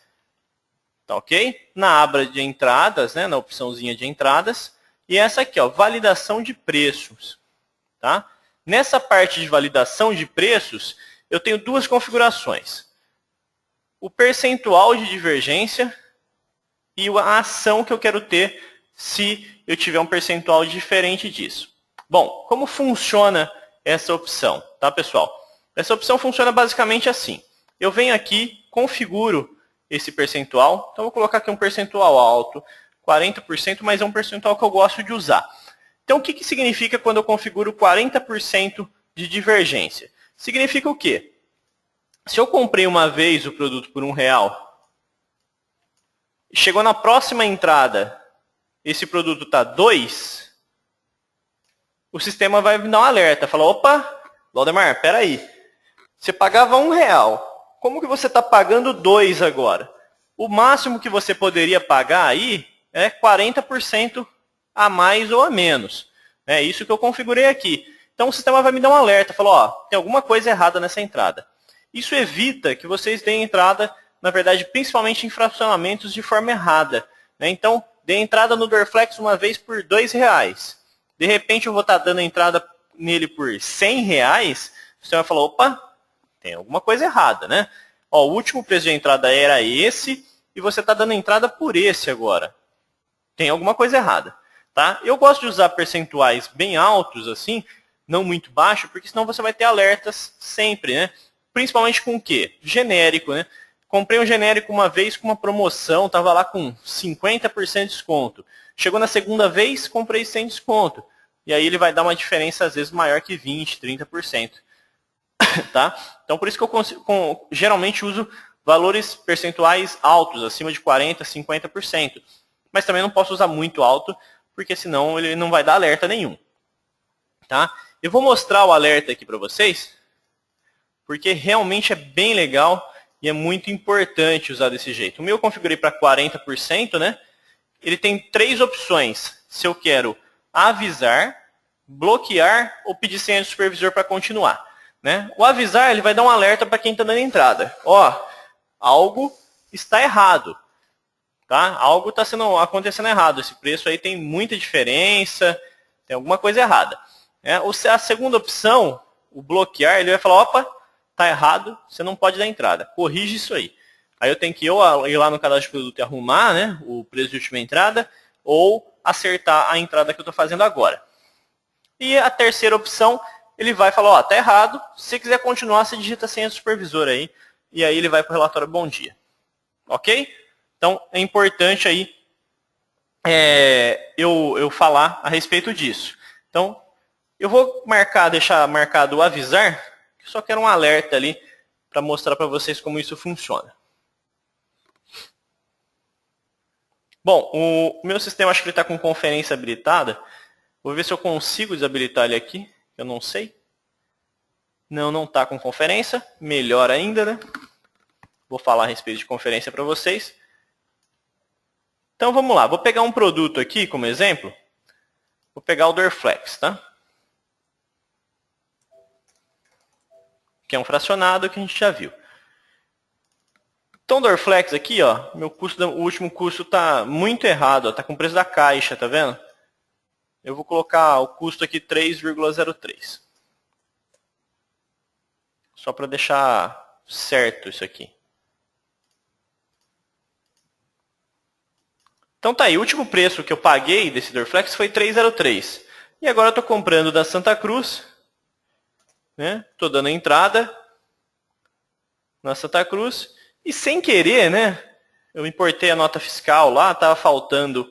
tá ok? Na aba de entradas, né, na opçãozinha de entradas, e essa aqui, ó, validação de preços. Tá? Nessa parte de validação de preços, eu tenho duas configurações. O percentual de divergência e a ação que eu quero ter se eu tiver um percentual diferente disso. Bom, como funciona essa opção, tá, pessoal? Essa opção funciona basicamente assim. eu venho aqui, configuro esse percentual. Então, eu vou colocar aqui um percentual alto, 40%, mas é um percentual que eu gosto de usar. Então, o que significa quando eu configuro 40% de divergência? Significa o quê? Se eu comprei uma vez o produto por R$1, chegou na próxima entrada, esse produto está 2, o sistema vai me dar um alerta. Fala, opa, Valdemar, peraí. Você pagava R$1. Como que você está pagando 2 agora? O máximo que você poderia pagar aí é 40% a mais ou a menos. É isso que eu configurei aqui. Então o sistema vai me dar um alerta. Falou, ó, tem alguma coisa errada nessa entrada. Isso evita que vocês deem entrada, na verdade, principalmente em fracionamentos de forma errada. Então, dê entrada no Dorflex uma vez por R$2. De repente eu vou estar dando entrada nele por R$100. O sistema vai falar, opa, tem alguma coisa errada, né? Ó, o último preço de entrada era esse e você está dando entrada por esse agora. Tem alguma coisa errada, tá? Eu gosto de usar percentuais bem altos, assim, não muito baixo, porque senão você vai ter alertas sempre, né? Principalmente com o quê? Genérico, né? Comprei um genérico uma vez com uma promoção, estava lá com 50% de desconto. Chegou na segunda vez, comprei sem desconto. E aí ele vai dar uma diferença, às vezes, maior que 20%, 30%. Tá? Então, por isso que eu geralmente uso valores percentuais altos, acima de 40%, 50%. Mas também não posso usar muito alto, porque senão ele não vai dar alerta nenhum. Tá? Eu vou mostrar o alerta aqui para vocês, porque realmente é bem legal e é muito importante usar desse jeito. O meu eu configurei para 40%, né? Ele tem 3 opções. Se eu quero avisar, bloquear ou pedir senha do supervisor para continuar. Né? O avisar, ele vai dar um alerta para quem está dando entrada. Ó, algo está errado. Tá? Algo está acontecendo errado. Esse preço aí tem muita diferença, tem alguma coisa errada. A segunda opção, o bloquear, ele vai falar, opa, está errado, você não pode dar entrada. Corrige isso aí. Aí eu tenho que ir lá no cadastro de produto e arrumar, né, o preço de última entrada, ou acertar a entrada que eu estou fazendo agora. E a terceira opção, ele vai falar, ó, está errado, se você quiser continuar, você digita a senha do supervisor aí, e aí ele vai para o relatório bom dia. Ok? Então, é importante aí eu falar a respeito disso. Então, eu vou deixar marcado o avisar, que só quero um alerta ali para mostrar para vocês como isso funciona. Bom, o meu sistema acho que ele está com conferência habilitada. Vou ver se eu consigo desabilitar ele aqui. Eu não sei. Não está com conferência. Melhor ainda, né? Vou falar a respeito de conferência para vocês. Então vamos lá. Vou pegar um produto aqui como exemplo. Vou pegar o Dorflex, tá? Que é um fracionado que a gente já viu. Então, o Dorflex aqui, ó, o último custo está muito errado, está com o preço da caixa, tá vendo? Eu vou colocar o custo aqui 3,03. Só para deixar certo isso aqui. Então tá aí, o último preço que eu paguei desse Dorflex foi 3,03. E agora eu estou comprando da Santa Cruz, né? Estou dando entrada na Santa Cruz. E sem querer, né, eu importei a nota fiscal lá, estava faltando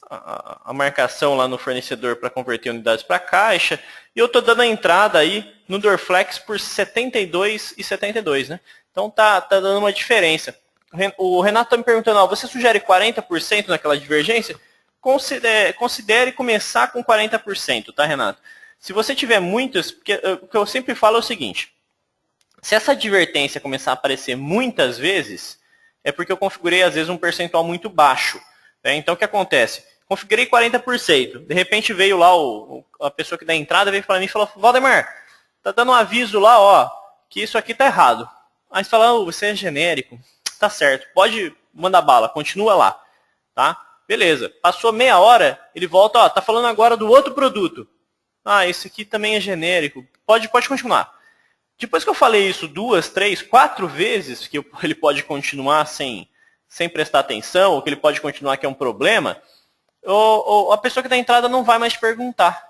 a marcação lá no fornecedor para converter unidades para caixa, e eu estou dando a entrada aí no Dorflex por R$ 72,72, né? Então tá dando uma diferença. O Renato está me perguntando, ó, você sugere 40% naquela divergência? Considere começar com 40%, tá, Renato? Se você tiver muitas, porque o que eu sempre falo é o seguinte, se essa advertência começar a aparecer muitas vezes, é porque eu configurei, às vezes, um percentual muito baixo. Né? Então, o que acontece? Configurei 40%. De repente, veio lá a pessoa que dá a entrada, veio para mim e falou, Valdemar, tá dando um aviso lá, ó, que isso aqui tá errado. Aí você fala, você é genérico. Tá certo, pode mandar bala, continua lá. Tá? Beleza. Passou meia hora, ele volta, ó, tá falando agora do outro produto. Ah, esse aqui também é genérico. Pode continuar. Depois que eu falei isso 2, 3, 4 vezes, que ele pode continuar sem prestar atenção, ou que ele pode continuar que é um problema, a pessoa que dá entrada não vai mais te perguntar.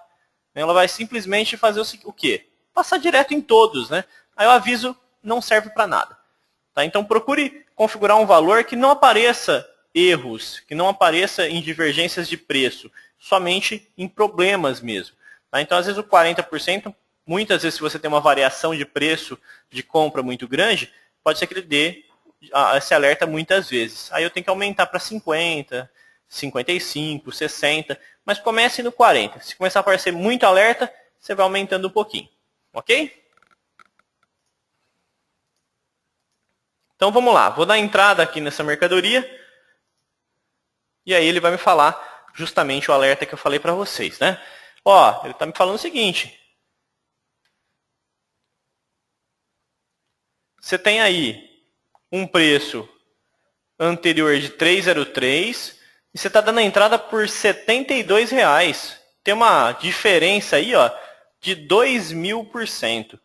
Ela vai simplesmente fazer o quê? Passar direto em todos, né? Aí eu aviso não serve para nada. Tá? Então procure configurar um valor que não apareça erros, que não apareça em divergências de preço, somente em problemas mesmo. Tá? Então às vezes o 40%, muitas vezes se você tem uma variação de preço de compra muito grande, pode ser que ele dê esse alerta muitas vezes. Aí eu tenho que aumentar para 50, 55, 60, mas comece no 40. Se começar a aparecer muito alerta, você vai aumentando um pouquinho. Ok? Então vamos lá, vou dar entrada aqui nessa mercadoria e aí ele vai me falar justamente o alerta que eu falei para vocês, né? Ó, ele está me falando o seguinte. Você tem aí um preço anterior de 303 e você está dando a entrada por R$ 72. Tem uma diferença aí, ó, de 2.000%.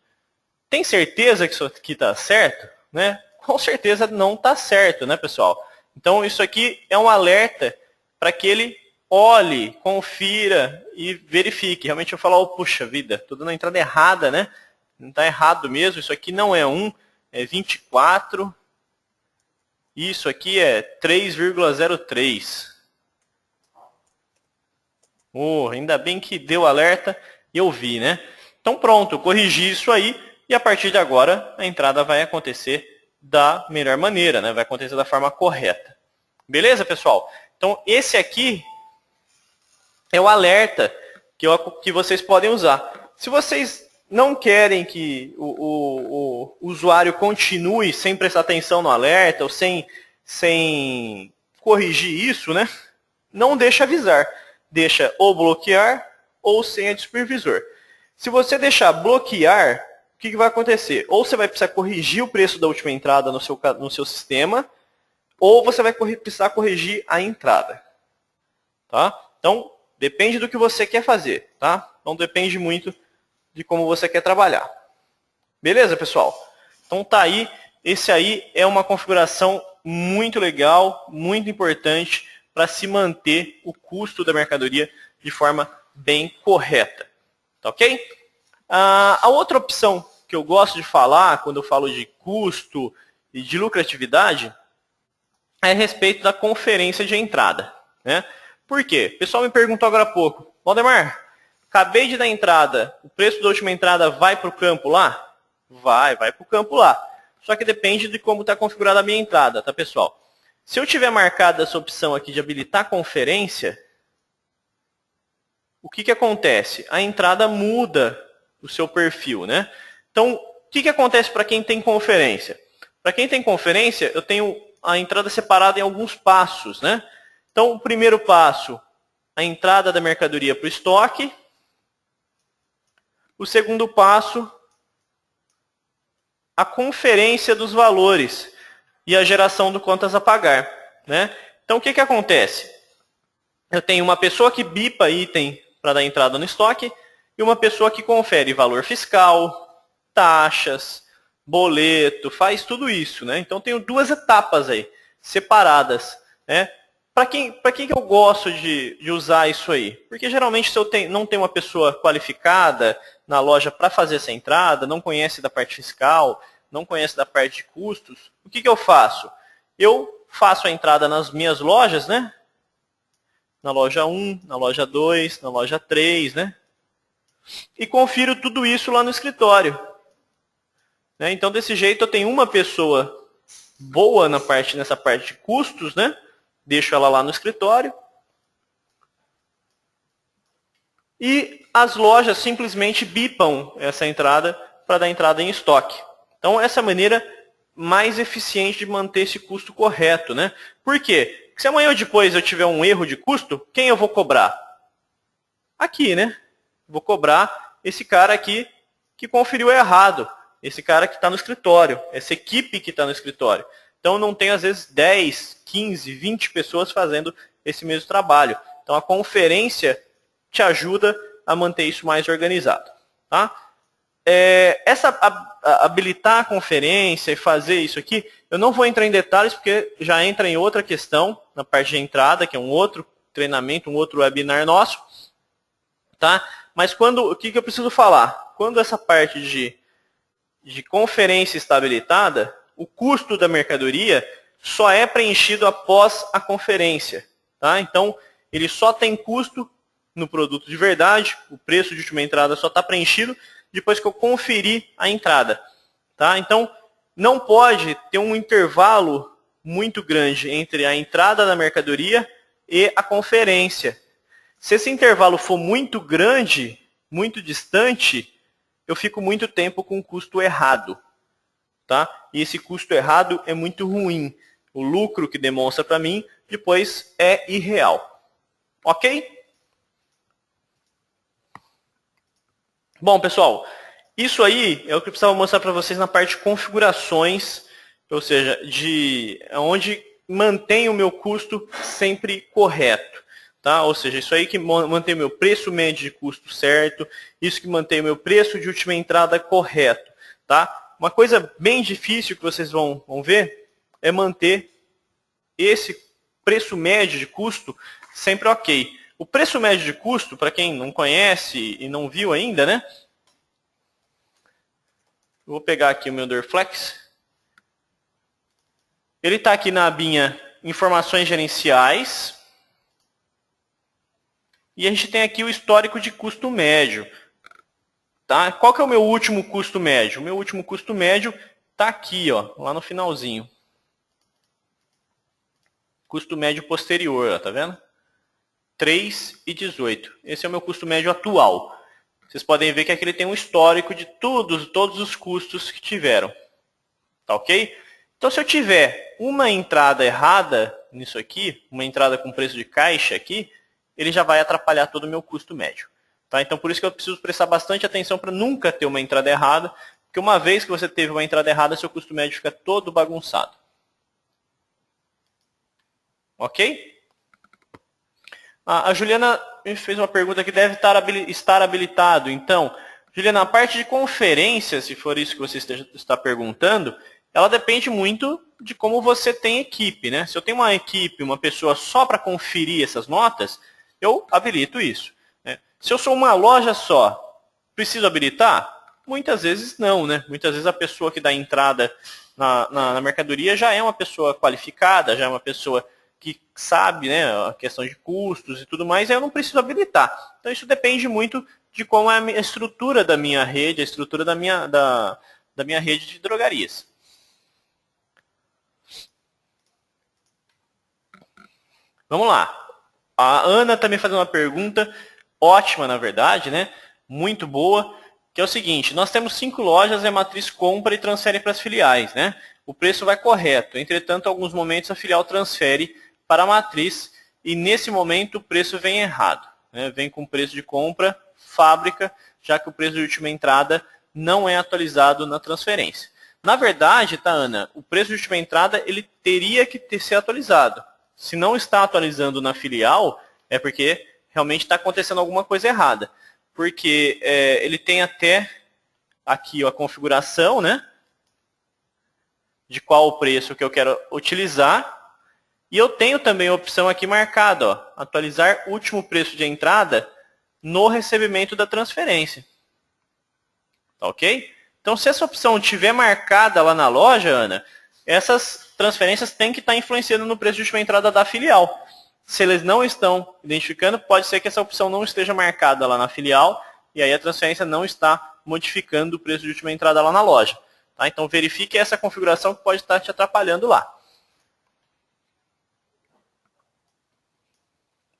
Tem certeza que isso aqui está certo? Né? Com certeza não está certo, né, pessoal? Então, isso aqui é um alerta para que ele olhe, confira e verifique. Realmente eu falo, oh, puxa vida, estou dando a entrada errada, né? Não está errado mesmo, isso aqui não é 1, é 24. Isso aqui é 3,03. Oh, ainda bem que deu alerta e eu vi, né? Então pronto, eu corrigi isso aí e a partir de agora a entrada vai acontecer da melhor maneira, né? Vai acontecer da forma correta. Beleza, pessoal? Então esse aqui é o alerta que vocês podem usar. Se vocês não querem que o usuário continue sem prestar atenção no alerta ou sem corrigir isso, né? Não deixa avisar. Deixa ou bloquear ou senha de supervisor. Se você deixar bloquear, o que vai acontecer? Ou você vai precisar corrigir o preço da última entrada no seu sistema, ou você vai precisar corrigir a entrada. Tá? Então, depende do que você quer fazer. Tá? Não depende muito de como você quer trabalhar. Beleza, pessoal? Então tá aí. Esse aí é uma configuração muito legal, muito importante para se manter o custo da mercadoria de forma bem correta. Tá ok? A outra opção que eu gosto de falar quando eu falo de custo e de lucratividade é a respeito da conferência de entrada. Né? Por quê? O pessoal me perguntou agora há pouco, Valdemar, acabei de dar entrada, o preço da última entrada vai para o campo lá? Vai para o campo lá. Só que depende de como está configurada a minha entrada, tá, pessoal? Se eu tiver marcado essa opção aqui de habilitar conferência, o que acontece? A entrada muda o seu perfil, né? Então, o que acontece para quem tem conferência? Para quem tem conferência, eu tenho a entrada separada em alguns passos, né? Então, o primeiro passo, a entrada da mercadoria para o estoque. O segundo passo, a conferência dos valores e a geração do contas a pagar. Né? Então, o que acontece? Eu tenho uma pessoa que bipa item para dar entrada no estoque e uma pessoa que confere valor fiscal, taxas, boleto, faz tudo isso. Né? Então, tenho duas etapas aí, separadas. Né? Para que eu gosto de usar isso aí? Porque geralmente se eu não tenho uma pessoa qualificada na loja para fazer essa entrada, não conhece da parte fiscal, não conhece da parte de custos, o que eu faço? Eu faço a entrada nas minhas lojas, né? Na loja 1, na loja 2, na loja 3, né? E confiro tudo isso lá no escritório. Né? Então, desse jeito, eu tenho uma pessoa boa nessa parte de custos, né? Deixo ela lá no escritório. E as lojas simplesmente bipam essa entrada para dar entrada em estoque. Então, essa é a maneira mais eficiente de manter esse custo correto. Né? Por quê? Porque se amanhã ou depois eu tiver um erro de custo, quem eu vou cobrar? Aqui, né? Vou cobrar esse cara aqui que conferiu errado. Esse cara que está no escritório. Essa equipe que está no escritório. Então, não tem, às vezes, 10, 15, 20 pessoas fazendo esse mesmo trabalho. Então, a conferência te ajuda a manter isso mais organizado. Tá? Habilitar a conferência e fazer isso aqui, eu não vou entrar em detalhes, porque já entra em outra questão, na parte de entrada, que é um outro treinamento, um outro webinar nosso. Tá? Mas o que eu preciso falar? Quando essa parte de de conferência está habilitada, o custo da mercadoria só é preenchido após a conferência. Tá? Então, ele só tem custo no produto de verdade, o preço de última entrada só está preenchido depois que eu conferir a entrada. Tá? Então, não pode ter um intervalo muito grande entre a entrada da mercadoria e a conferência. Se esse intervalo for muito grande, muito distante, eu fico muito tempo com o custo errado. Tá? E esse custo errado é muito ruim. O lucro que demonstra para mim, depois é irreal. Ok? Bom, pessoal, isso aí é o que eu precisava mostrar para vocês na parte de configurações, ou seja, de onde mantém o meu custo sempre correto. Tá? Ou seja, isso aí que mantém o meu preço médio de custo certo, isso que mantém o meu preço de última entrada correto. Tá? Uma coisa bem difícil que vocês vão ver é manter esse preço médio de custo sempre ok. O preço médio de custo, para quem não conhece e não viu ainda, né? Eu vou pegar aqui o meu Dorflex. Ele está aqui na abinha Informações Gerenciais. E a gente tem aqui o histórico de custo médio. Tá? Qual que é o meu último custo médio? O meu último custo médio está aqui, ó, lá no finalzinho. Custo médio posterior, ó, tá vendo? 3,18. Esse é o meu custo médio atual. Vocês podem ver que aqui ele tem um histórico de todos os custos que tiveram. Tá ok? Então, se eu tiver uma entrada errada nisso aqui, uma entrada com preço de caixa aqui, ele já vai atrapalhar todo o meu custo médio. Tá? Então, por isso que eu preciso prestar bastante atenção para nunca ter uma entrada errada, porque uma vez que você teve uma entrada errada, seu custo médio fica todo bagunçado. Ok? A Juliana me fez uma pergunta que deve estar habilitado. Então, Juliana, a parte de conferência, se for isso que você está perguntando, ela depende muito de como você tem equipe. Né? Se eu tenho uma equipe, uma pessoa só para conferir essas notas, eu habilito isso. Né? Se eu sou uma loja só, preciso habilitar? Muitas vezes não. Né? Muitas vezes a pessoa que dá entrada na mercadoria já é uma pessoa qualificada, já é uma pessoa que sabe, né, a questão de custos e tudo mais, aí eu não preciso habilitar. Então isso depende muito de como é a estrutura da minha rede, a estrutura da minha rede de drogarias. Vamos lá. A Ana está me fazendo uma pergunta ótima, na verdade, né? Muito boa, que é o seguinte: nós temos 5 lojas e a matriz compra e transfere para as filiais, né? O preço vai correto. Entretanto, em alguns momentos a filial transfere para a matriz e nesse momento o preço vem errado. Né? Vem com preço de compra, fábrica, já que o preço de última entrada não é atualizado na transferência. Na verdade, tá, Ana, o preço de última entrada ele teria que ser atualizado. Se não está atualizando na filial, é porque realmente está acontecendo alguma coisa errada. Porque ele tem até aqui ó, a configuração, né, de qual o preço que eu quero utilizar. E eu tenho também a opção aqui marcada, ó, atualizar último preço de entrada no recebimento da transferência. Tá ok? Então, se essa opção estiver marcada lá na loja, Ana, essas transferências têm que estar influenciando no preço de última entrada da filial. Se eles não estão identificando, pode ser que essa opção não esteja marcada lá na filial e aí a transferência não está modificando o preço de última entrada lá na loja. Tá? Então, verifique essa configuração que pode estar te atrapalhando lá.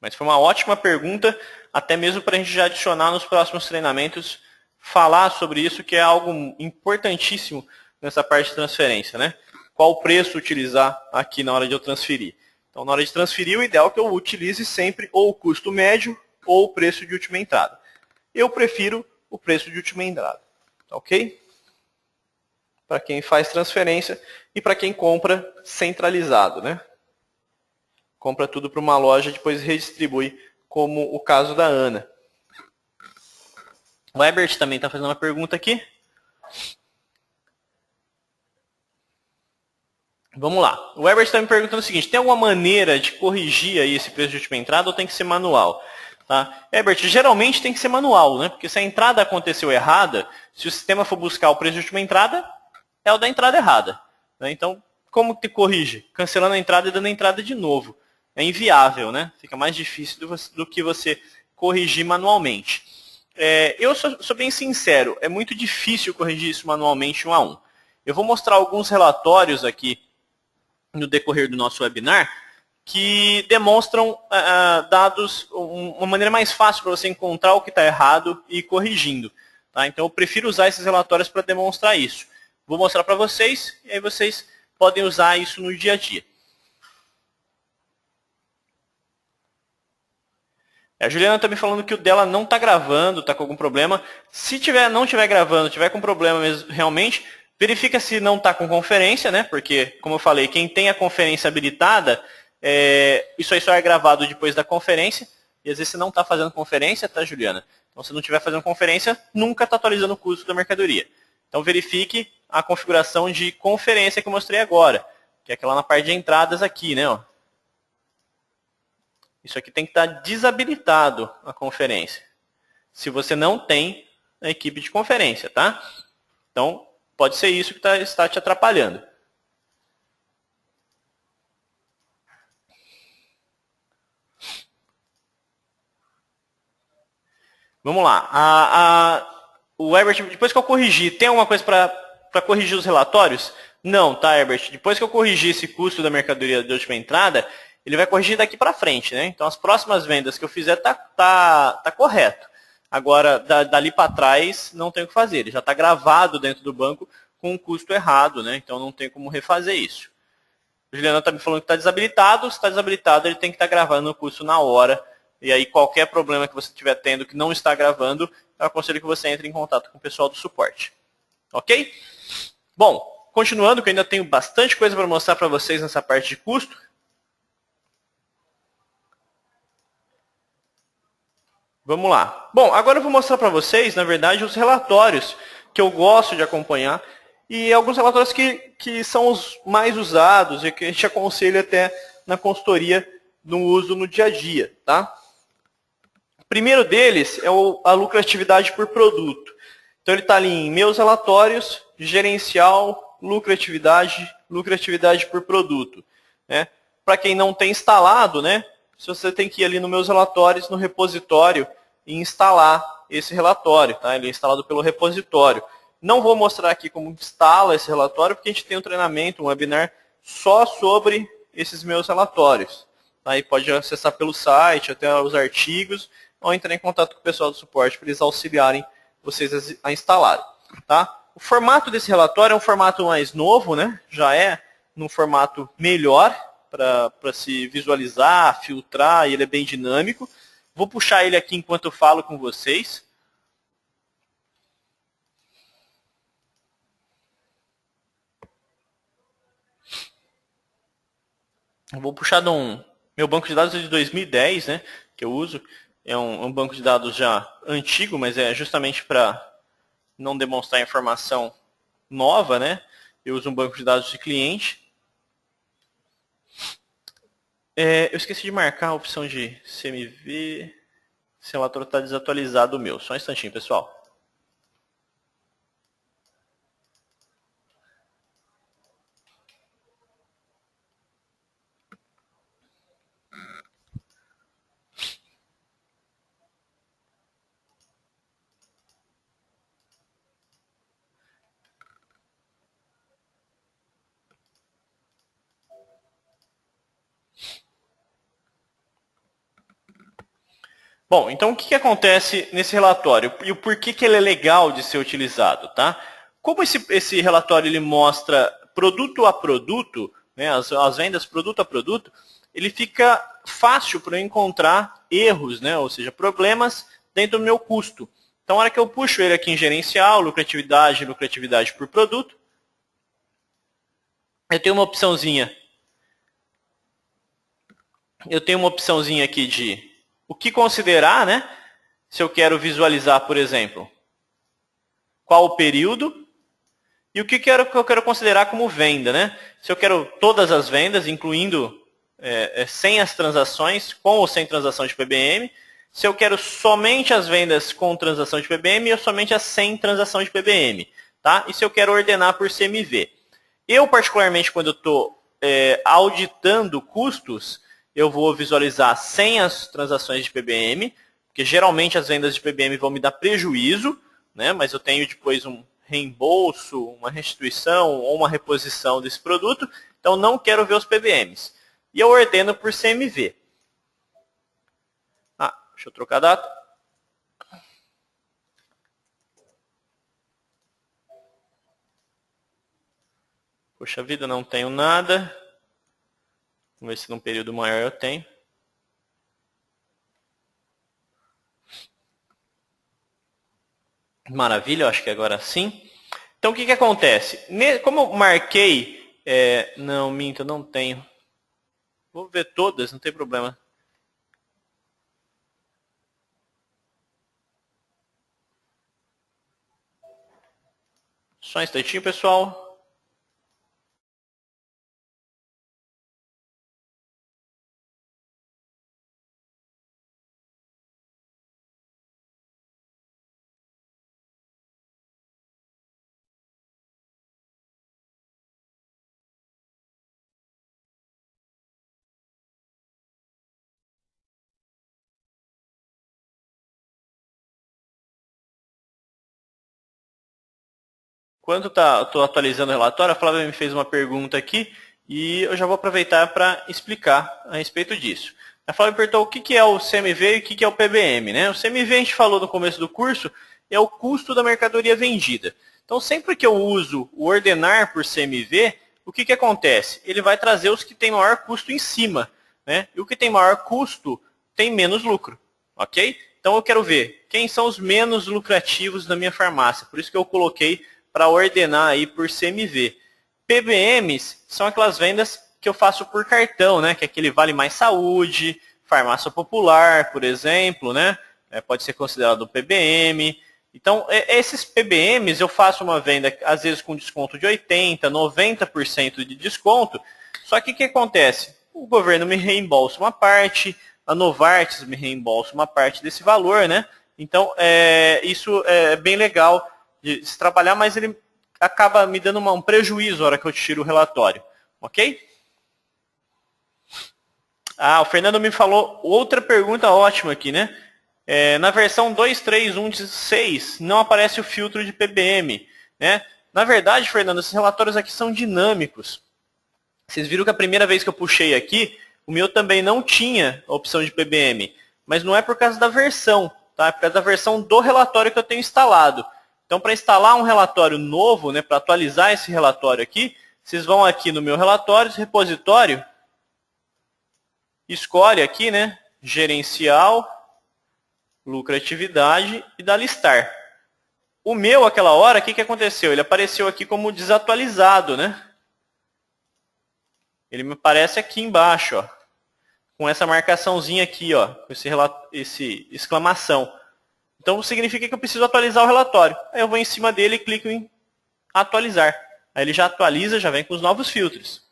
Mas foi uma ótima pergunta, até mesmo para a gente já adicionar nos próximos treinamentos, falar sobre isso, que é algo importantíssimo nessa parte de transferência, né? Qual preço utilizar aqui na hora de eu transferir. Então, na hora de transferir, o ideal é que eu utilize sempre ou o custo médio ou o preço de última entrada. Eu prefiro o preço de última entrada, ok? Para quem faz transferência e para quem compra centralizado, né? Compra tudo para uma loja e depois redistribui, como o caso da Ana. O Ebert também está fazendo uma pergunta aqui. Vamos lá. O Ebert está me perguntando o seguinte: tem alguma maneira de corrigir aí esse preço de última entrada ou tem que ser manual? Tá? Herbert, geralmente tem que ser manual, né? Porque se a entrada aconteceu errada, se o sistema for buscar o preço de última entrada, é o da entrada errada. Né? Então, como que corrige? Cancelando a entrada e dando a entrada de novo. É inviável, né? Fica mais difícil do que você corrigir manualmente. Eu sou bem sincero, é muito difícil corrigir isso manualmente um a um. Eu vou mostrar alguns relatórios aqui no decorrer do nosso webinar que demonstram dados, uma maneira mais fácil para você encontrar o que está errado e ir corrigindo. Tá? Então eu prefiro usar esses relatórios para demonstrar isso. Vou mostrar para vocês e aí vocês podem usar isso no dia a dia. A Juliana está me falando que o dela não está gravando, está com algum problema. Se não estiver gravando, tiver com problema mesmo, realmente, verifica se não está com conferência, né? Porque, como eu falei, quem tem a conferência habilitada, isso aí só é gravado depois da conferência. E às vezes você não está fazendo conferência, tá, Juliana? Então, se não estiver fazendo conferência, nunca está atualizando o custo da mercadoria. Então, verifique a configuração de conferência que eu mostrei agora, que é aquela na parte de entradas aqui, né? Ó. Isso aqui tem que estar desabilitado a conferência. Se você não tem a equipe de conferência, tá? Então, pode ser isso que está te atrapalhando. Vamos lá. O Herbert, depois que eu corrigi, tem alguma coisa para corrigir os relatórios? Não, tá, Herbert? Depois que eu corrigir esse custo da mercadoria de última entrada, ele vai corrigir daqui para frente, né? Então, as próximas vendas que eu fizer tá correto. Agora, dali para trás, não tem o que fazer. Ele já está gravado dentro do banco com um custo errado, né? Então, não tem como refazer isso. O Juliano está me falando que está desabilitado. Se está desabilitado, ele tem que estar gravando o custo na hora. E aí, qualquer problema que você estiver tendo que não está gravando, eu aconselho que você entre em contato com o pessoal do suporte. Ok? Bom, continuando, que eu ainda tenho bastante coisa para mostrar para vocês nessa parte de custo. Vamos lá. Bom, agora eu vou mostrar para vocês, na verdade, os relatórios que eu gosto de acompanhar e alguns relatórios que são os mais usados e que a gente aconselha até na consultoria no uso no dia a dia. Tá? O primeiro deles é a lucratividade por produto. Então ele está ali em meus relatórios, gerencial, lucratividade por produto. Né? Para quem não tem instalado, né? Se você tem que ir ali nos meus relatórios, no repositório, e instalar esse relatório. Tá? Ele é instalado pelo repositório. Não vou mostrar aqui como instala esse relatório, porque a gente tem um treinamento, um webinar, só sobre esses meus relatórios. Aí pode acessar pelo site, até os artigos, ou entrar em contato com o pessoal do suporte para eles auxiliarem vocês a instalarem. Tá? O formato desse relatório é um formato mais novo, né? Já é num formato melhor, para se visualizar, filtrar, e ele é bem dinâmico. Vou puxar ele aqui enquanto eu falo com vocês. Eu vou puxar meu banco de dados de 2010, né, que eu uso. É um banco de dados já antigo, mas é justamente para não demonstrar informação nova, né? Eu uso um banco de dados de cliente. Eu esqueci de marcar a opção de CMV. Esse relatório está desatualizado o meu. Só um instantinho, pessoal. Bom, então o que acontece nesse relatório e o porquê que ele é legal de ser utilizado, tá? Como esse relatório ele mostra produto a produto, né, as vendas produto a produto, ele fica fácil para eu encontrar erros, né, ou seja, problemas dentro do meu custo. Então, na hora que eu puxo ele aqui em gerencial, lucratividade por produto, eu tenho uma opçãozinha aqui de o que considerar, né? Se eu quero visualizar, por exemplo, qual o período e o que eu quero considerar como venda, né? Se eu quero todas as vendas, incluindo sem as transações, com ou sem transação de PBM. se eu quero somente as vendas com transação de PBM ou somente as sem transação de PBM. Tá? E se eu quero ordenar por CMV. Eu, particularmente, quando eu estou auditando custos, eu vou visualizar sem as transações de PBM, porque geralmente as vendas de PBM vão me dar prejuízo, né? Mas eu tenho depois um reembolso, uma restituição ou uma reposição desse produto, então não quero ver os PBMs. E eu ordeno por CMV. Deixa eu trocar a data. Poxa vida, não tenho nada. Vamos ver se num período maior eu tenho. Maravilha, eu acho que agora sim. Então, o que acontece? Como eu marquei... não, minto, eu não tenho. Vou ver todas, não tem problema. Só um instantinho, pessoal. Enquanto estou atualizando o relatório, a Flávia me fez uma pergunta aqui e eu já vou aproveitar para explicar a respeito disso. A Flávia perguntou o que é o CMV e o que é o PBM. Né? O CMV a gente falou no começo do curso, é o custo da mercadoria vendida. Então, sempre que eu uso o ordenar por CMV, o que acontece? Ele vai trazer os que têm maior custo em cima. Né? E o que tem maior custo tem menos lucro. Ok? Então, eu quero ver quem são os menos lucrativos da minha farmácia. Por isso que eu coloquei para ordenar aí por CMV. PBMs são aquelas vendas que eu faço por cartão, né? Que é aquele Vale Mais Saúde, Farmácia Popular, por exemplo, né? Pode ser considerado PBM. Então, esses PBMs eu faço uma venda, às vezes com desconto de 80%, 90% de desconto. Só que o que acontece? O governo me reembolsa uma parte, a Novartis me reembolsa uma parte desse valor, né? Então, isso é bem legal de se trabalhar, mas ele acaba me dando um prejuízo na hora que eu tiro o relatório. Ok? O Fernando me falou outra pergunta ótima aqui, né? Na versão 2.3.1.6 não aparece o filtro de PBM. Né? Na verdade, Fernando, esses relatórios aqui são dinâmicos. Vocês viram que a primeira vez que eu puxei aqui, o meu também não tinha a opção de PBM. Mas não é por causa da versão, tá? É por causa da versão do relatório que eu tenho instalado. Então, para instalar um relatório novo, né, para atualizar esse relatório aqui, vocês vão aqui no meu relatório, repositório, escolhe aqui, né, gerencial, lucratividade e dá listar. O meu, aquela hora, o que aconteceu? Ele apareceu aqui como desatualizado, né? Ele me aparece aqui embaixo, ó, com essa marcaçãozinha aqui, ó, com esse exclamação. Então, significa que eu preciso atualizar o relatório. Aí eu vou em cima dele e clico em atualizar. Aí ele já atualiza, já vem com os novos filtros.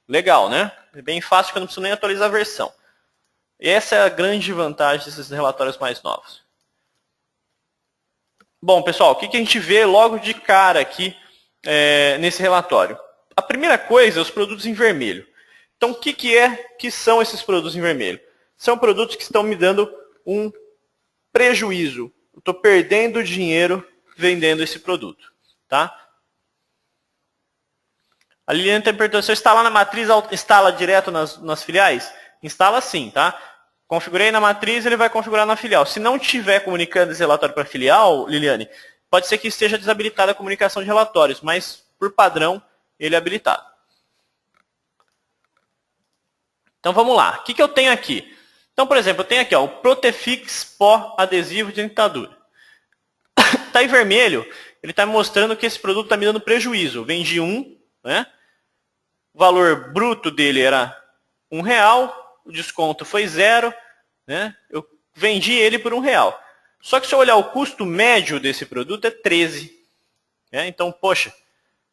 Legal, né? É bem fácil que eu não preciso nem atualizar a versão. E essa é a grande vantagem desses relatórios mais novos. Bom, pessoal, o que a gente vê logo de cara aqui nesse relatório? A primeira coisa é os produtos em vermelho. Então, o que são esses produtos em vermelho? São produtos que estão me dando um prejuízo. Eu estou perdendo dinheiro vendendo esse produto. Tá? A Liliana está perguntando, se eu instalar na matriz, instala direto nas filiais? Instala sim, tá? Configurei na matriz, ele vai configurar na filial. Se não estiver comunicando esse relatório para a filial, Liliane, pode ser que esteja desabilitada a comunicação de relatórios, mas, por padrão, ele é habilitado. Então, vamos lá. O que eu tenho aqui? Então, por exemplo, eu tenho aqui ó, o Protefix pó adesivo de dentadura. Está em vermelho, ele está mostrando que esse produto está me dando prejuízo. Eu vendi um, né? O valor bruto dele era R$1, o desconto foi 0, né? Eu vendi ele por R$1. Só que se eu olhar o custo médio desse produto é 13. Né? Então, poxa,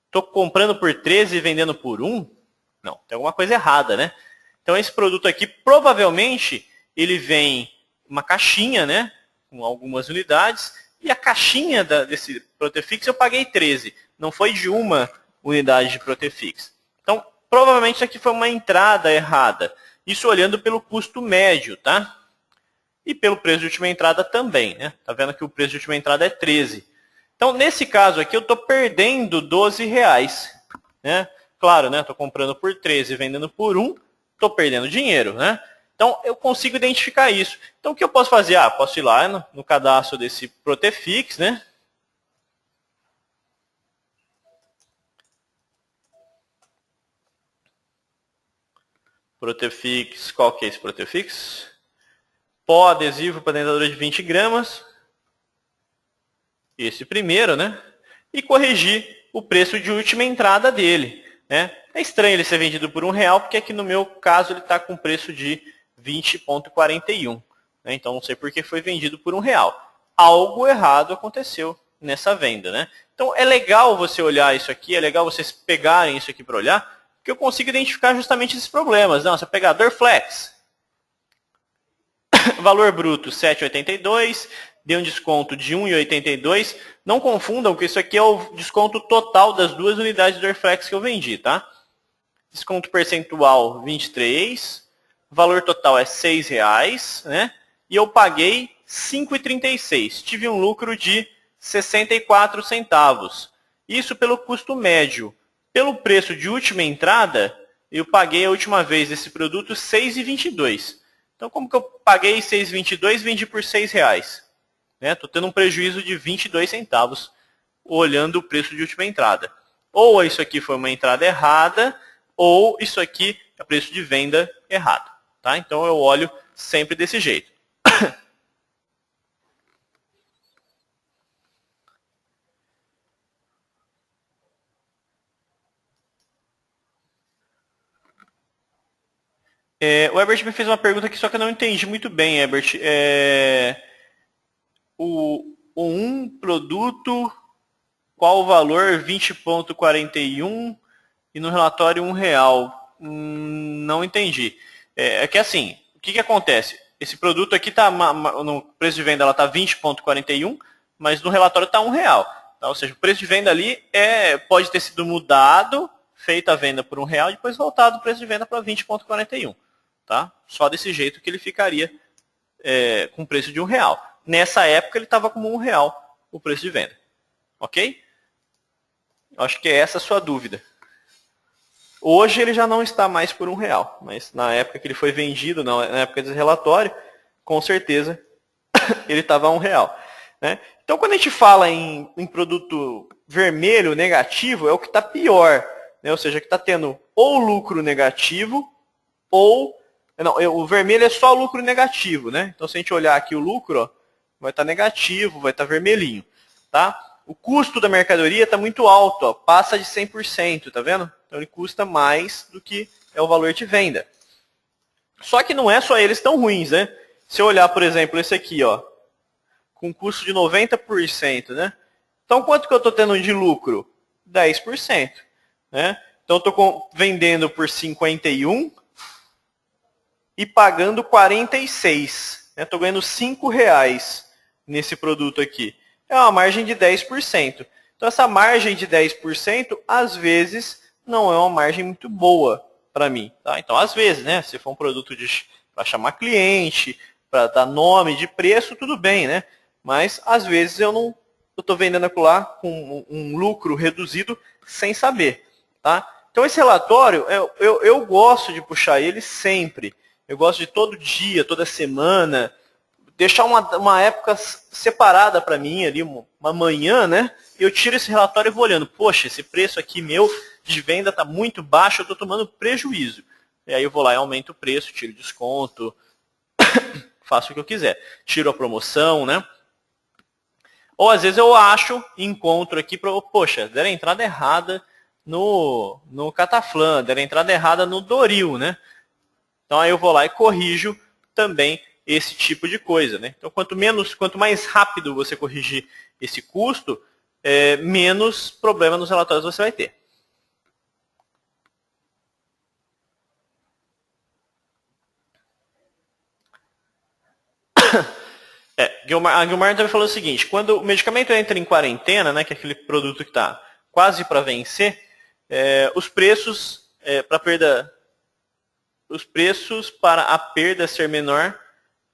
estou comprando por 13 e vendendo por 1? Não, tem alguma coisa errada, né? Então esse produto aqui, provavelmente, ele vem uma caixinha, né, com algumas unidades, e a caixinha desse Protefix eu paguei 13. Não foi de uma unidade de Protefix. Então, provavelmente isso aqui foi uma entrada errada. Isso olhando pelo custo médio, tá? E pelo preço de última entrada também, né? Tá vendo que o preço de última entrada é 13. Então, nesse caso aqui, eu estou perdendo 12 reais, né? Claro, né? Estou comprando por 13 e vendendo por 1, estou perdendo dinheiro, né? Então, eu consigo identificar isso. Então, o que eu posso fazer? Ah, posso ir lá no cadastro desse Protefix, né? Protefix, qual que é esse Protefix? Pó adesivo para dentadura de 20 gramas. Esse primeiro, né? E corrigir o preço de última entrada dele, né? É estranho ele ser vendido por R$1, porque aqui no meu caso ele está com preço de 20,41. Né? Então não sei por que foi vendido por R$1. Algo errado aconteceu nessa venda, né? Então é legal você olhar isso aqui, é legal vocês pegarem isso aqui para olhar, porque eu consigo identificar justamente esses problemas. Não, você pegar Dorflex, valor bruto 7,82, deu um desconto de 1,82. Não confundam que isso aqui é o desconto total das duas unidades do Dorflex que eu vendi, tá? Desconto percentual 23, valor total é R$6, né? E eu paguei 5,36. Tive um lucro de 64 centavos. Isso pelo custo médio. Pelo preço de última entrada, eu paguei a última vez desse produto 6,22. Então, como que eu paguei 6,22 e vendi por R$6? Estou tendo um prejuízo de 22 centavos olhando o preço de última entrada. Ou isso aqui foi uma entrada errada, ou isso aqui é preço de venda errado. Tá? Então eu olho sempre desse jeito. O Herbert me fez uma pergunta aqui, só que eu não entendi muito bem, Herbert. Um produto, qual o valor? 20,41 e no relatório R$1. Não entendi. Que assim, o que acontece? Esse produto aqui tá no preço de venda ela tá 20,41, mas no relatório tá R$1. Tá? Ou seja, o preço de venda ali pode ter sido mudado, feita a venda por R$1 e depois voltado o preço de venda para 20,41. Tá? Só desse jeito que ele ficaria com preço de R$1. Nessa época ele estava como R$1 o preço de venda. Ok? Acho que é essa a sua dúvida. Hoje ele já não está mais por R$1, mas na época que ele foi vendido, na época desse relatório, com certeza ele estava a R$1. Né? Então quando a gente fala em produto vermelho negativo, é o que está pior. Né? Ou seja, que está tendo ou lucro negativo, ou... Não, o vermelho é só lucro negativo. Né? Então se a gente olhar aqui o lucro, ó, vai estar negativo, vai estar vermelhinho. Tá? O custo da mercadoria está muito alto, ó, passa de 100%, tá vendo? Então ele custa mais do que é o valor de venda. Só que não é só eles tão ruins, né? Se eu olhar, por exemplo, esse aqui, ó, com custo de 90%, né? Então quanto que eu estou tendo de lucro? 10%. Né? Então eu estou vendendo por 51 e pagando 46. Estou ganhando R$5 nesse produto aqui. É uma margem de 10%. Então essa margem de 10%, às vezes, não é uma margem muito boa para mim. Tá? Então, às vezes, né, se for um produto para chamar cliente, para dar nome de preço, tudo bem, né? Mas, às vezes, eu estou vendendo aquilo lá com um lucro reduzido sem saber. Tá? Então, esse relatório, eu gosto de puxar ele sempre. Eu gosto de todo dia, toda semana, deixar uma época separada para mim, ali, uma manhã, né? Eu tiro esse relatório e vou olhando. Poxa, esse preço aqui meu de venda está muito baixo, eu estou tomando prejuízo. E aí eu vou lá e aumento o preço, tiro desconto, faço o que eu quiser. Tiro a promoção, né? Ou às vezes eu acho, encontro aqui, poxa, deram a entrada errada no Cataflã, deram a entrada errada no Doril, né? Então aí eu vou lá e corrijo também esse tipo de coisa. Né? Então quanto mais rápido você corrigir esse custo, menos problema nos relatórios você vai ter. A Guilmar também falou o seguinte, quando o medicamento entra em quarentena, né, que é aquele produto que está quase para vencer, os preços para a perda ser menor,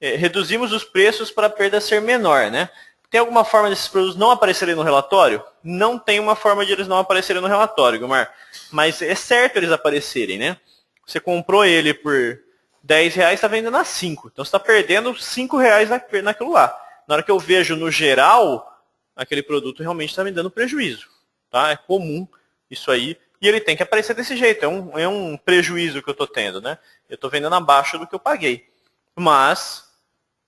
reduzimos os preços para a perda ser menor, né? Tem alguma forma desses produtos não aparecerem no relatório? Não tem uma forma de eles não aparecerem no relatório, Guilmar. Mas é certo eles aparecerem, né? Você comprou ele por R$10, está vendendo a 5. Então você está perdendo R$5 naquilo lá. Na hora que eu vejo no geral, aquele produto realmente está me dando prejuízo. Tá? É comum isso aí. E ele tem que aparecer desse jeito. É um prejuízo que eu estou tendo, né? Eu estou vendendo abaixo do que eu paguei. Mas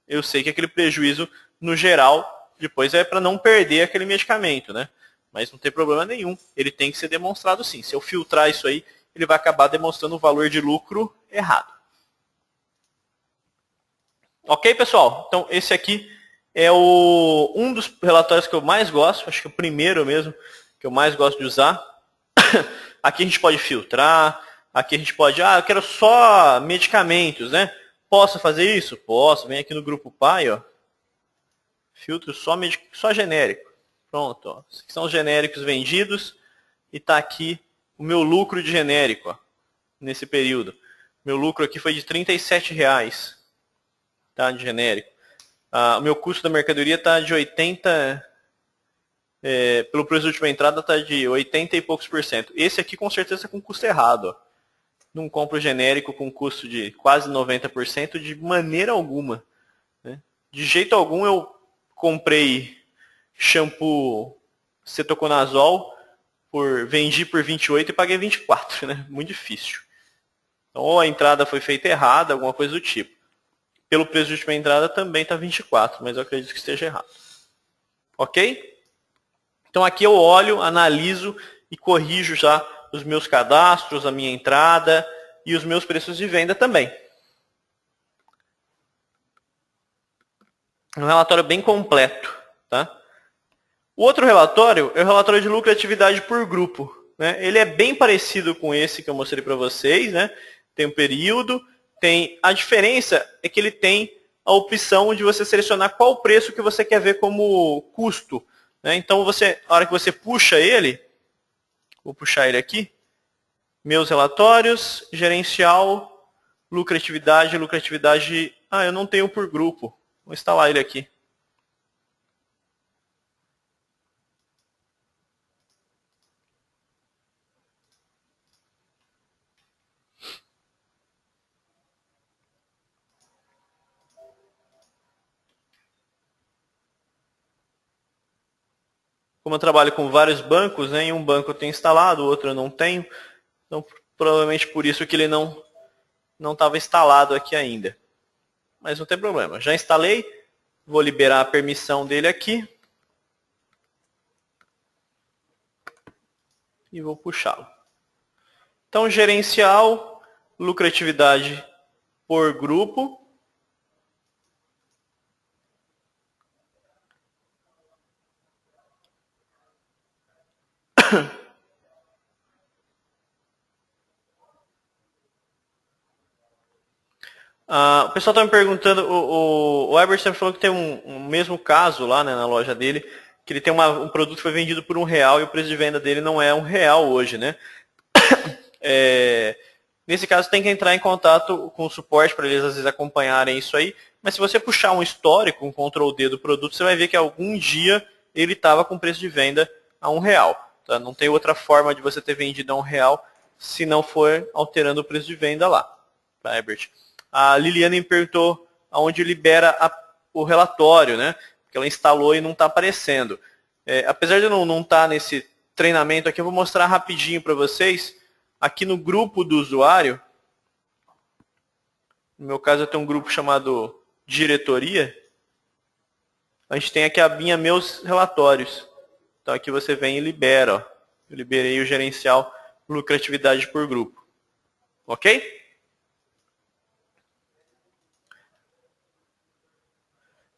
eu sei que aquele prejuízo, no geral, depois é para não perder aquele medicamento, né? Mas não tem problema nenhum. Ele tem que ser demonstrado sim. Se eu filtrar isso aí, ele vai acabar demonstrando o valor de lucro errado. Ok, pessoal? Então, esse aqui é um dos relatórios que eu mais gosto. Acho que é o primeiro mesmo que eu mais gosto de usar. Aqui a gente pode filtrar. Aqui a gente pode... eu quero só medicamentos, né? Posso fazer isso? Posso. Vem aqui no grupo Pai, ó. Filtro só genérico. Pronto, ó. Esses são os genéricos vendidos. E está aqui o meu lucro de genérico, ó, nesse período. Meu lucro aqui foi de R$37, tá, de genérico. O meu custo da mercadoria está de 80... pelo preço da última entrada está de 80 e poucos por cento. Esse aqui com certeza é com custo errado, ó. Não compro genérico com custo de quase 90% de maneira alguma, né? De jeito algum eu comprei shampoo cetoconazol, vendi por 28 e paguei 24, né? Muito difícil. Então, ou a entrada foi feita errada, alguma coisa do tipo. Pelo preço de última entrada também está 24, mas eu acredito que esteja errado. Ok? Então aqui eu olho, analiso e corrijo já os meus cadastros, a minha entrada e os meus preços de venda também. Um relatório bem completo, tá? O outro relatório é o relatório de lucratividade por grupo, né? Ele é bem parecido com esse que eu mostrei para vocês, né? Tem um período, a diferença é que ele tem a opção de você selecionar qual preço que você quer ver como custo, né? Então, a hora que você puxa ele, vou puxar ele aqui, meus relatórios, gerencial, lucratividade, eu não tenho por grupo, vou instalar ele aqui. Como eu trabalho com vários bancos, né, em um banco eu tenho instalado, o outro eu não tenho. Então, provavelmente por isso que ele não estava instalado aqui ainda. Mas não tem problema. Já instalei. Vou liberar a permissão dele aqui. E vou puxá-lo. Então, gerencial, lucratividade por grupo. O pessoal está me perguntando, o Eberson falou que tem um mesmo caso lá, né, na loja dele, que ele tem um produto que foi vendido por R$1 e o preço de venda dele não é R$1 hoje, né? Nesse caso tem que entrar em contato com o suporte para eles às vezes acompanharem isso aí, mas se você puxar um histórico, um Ctrl D do produto, você vai ver que algum dia ele estava com preço de venda a R$1. Tá? Não tem outra forma de você ter vendido a R$1 se não for alterando o preço de venda lá. Tá, Herbert? A Liliane me perguntou aonde libera o relatório, né? Porque ela instalou e não está aparecendo. Apesar de não estar nesse treinamento aqui, eu vou mostrar rapidinho para vocês. Aqui no grupo do usuário, no meu caso eu tenho um grupo chamado diretoria, a gente tem aqui a abinha meus relatórios. Então aqui você vem e libera. Ó. Eu liberei o gerencial lucratividade por grupo. Ok?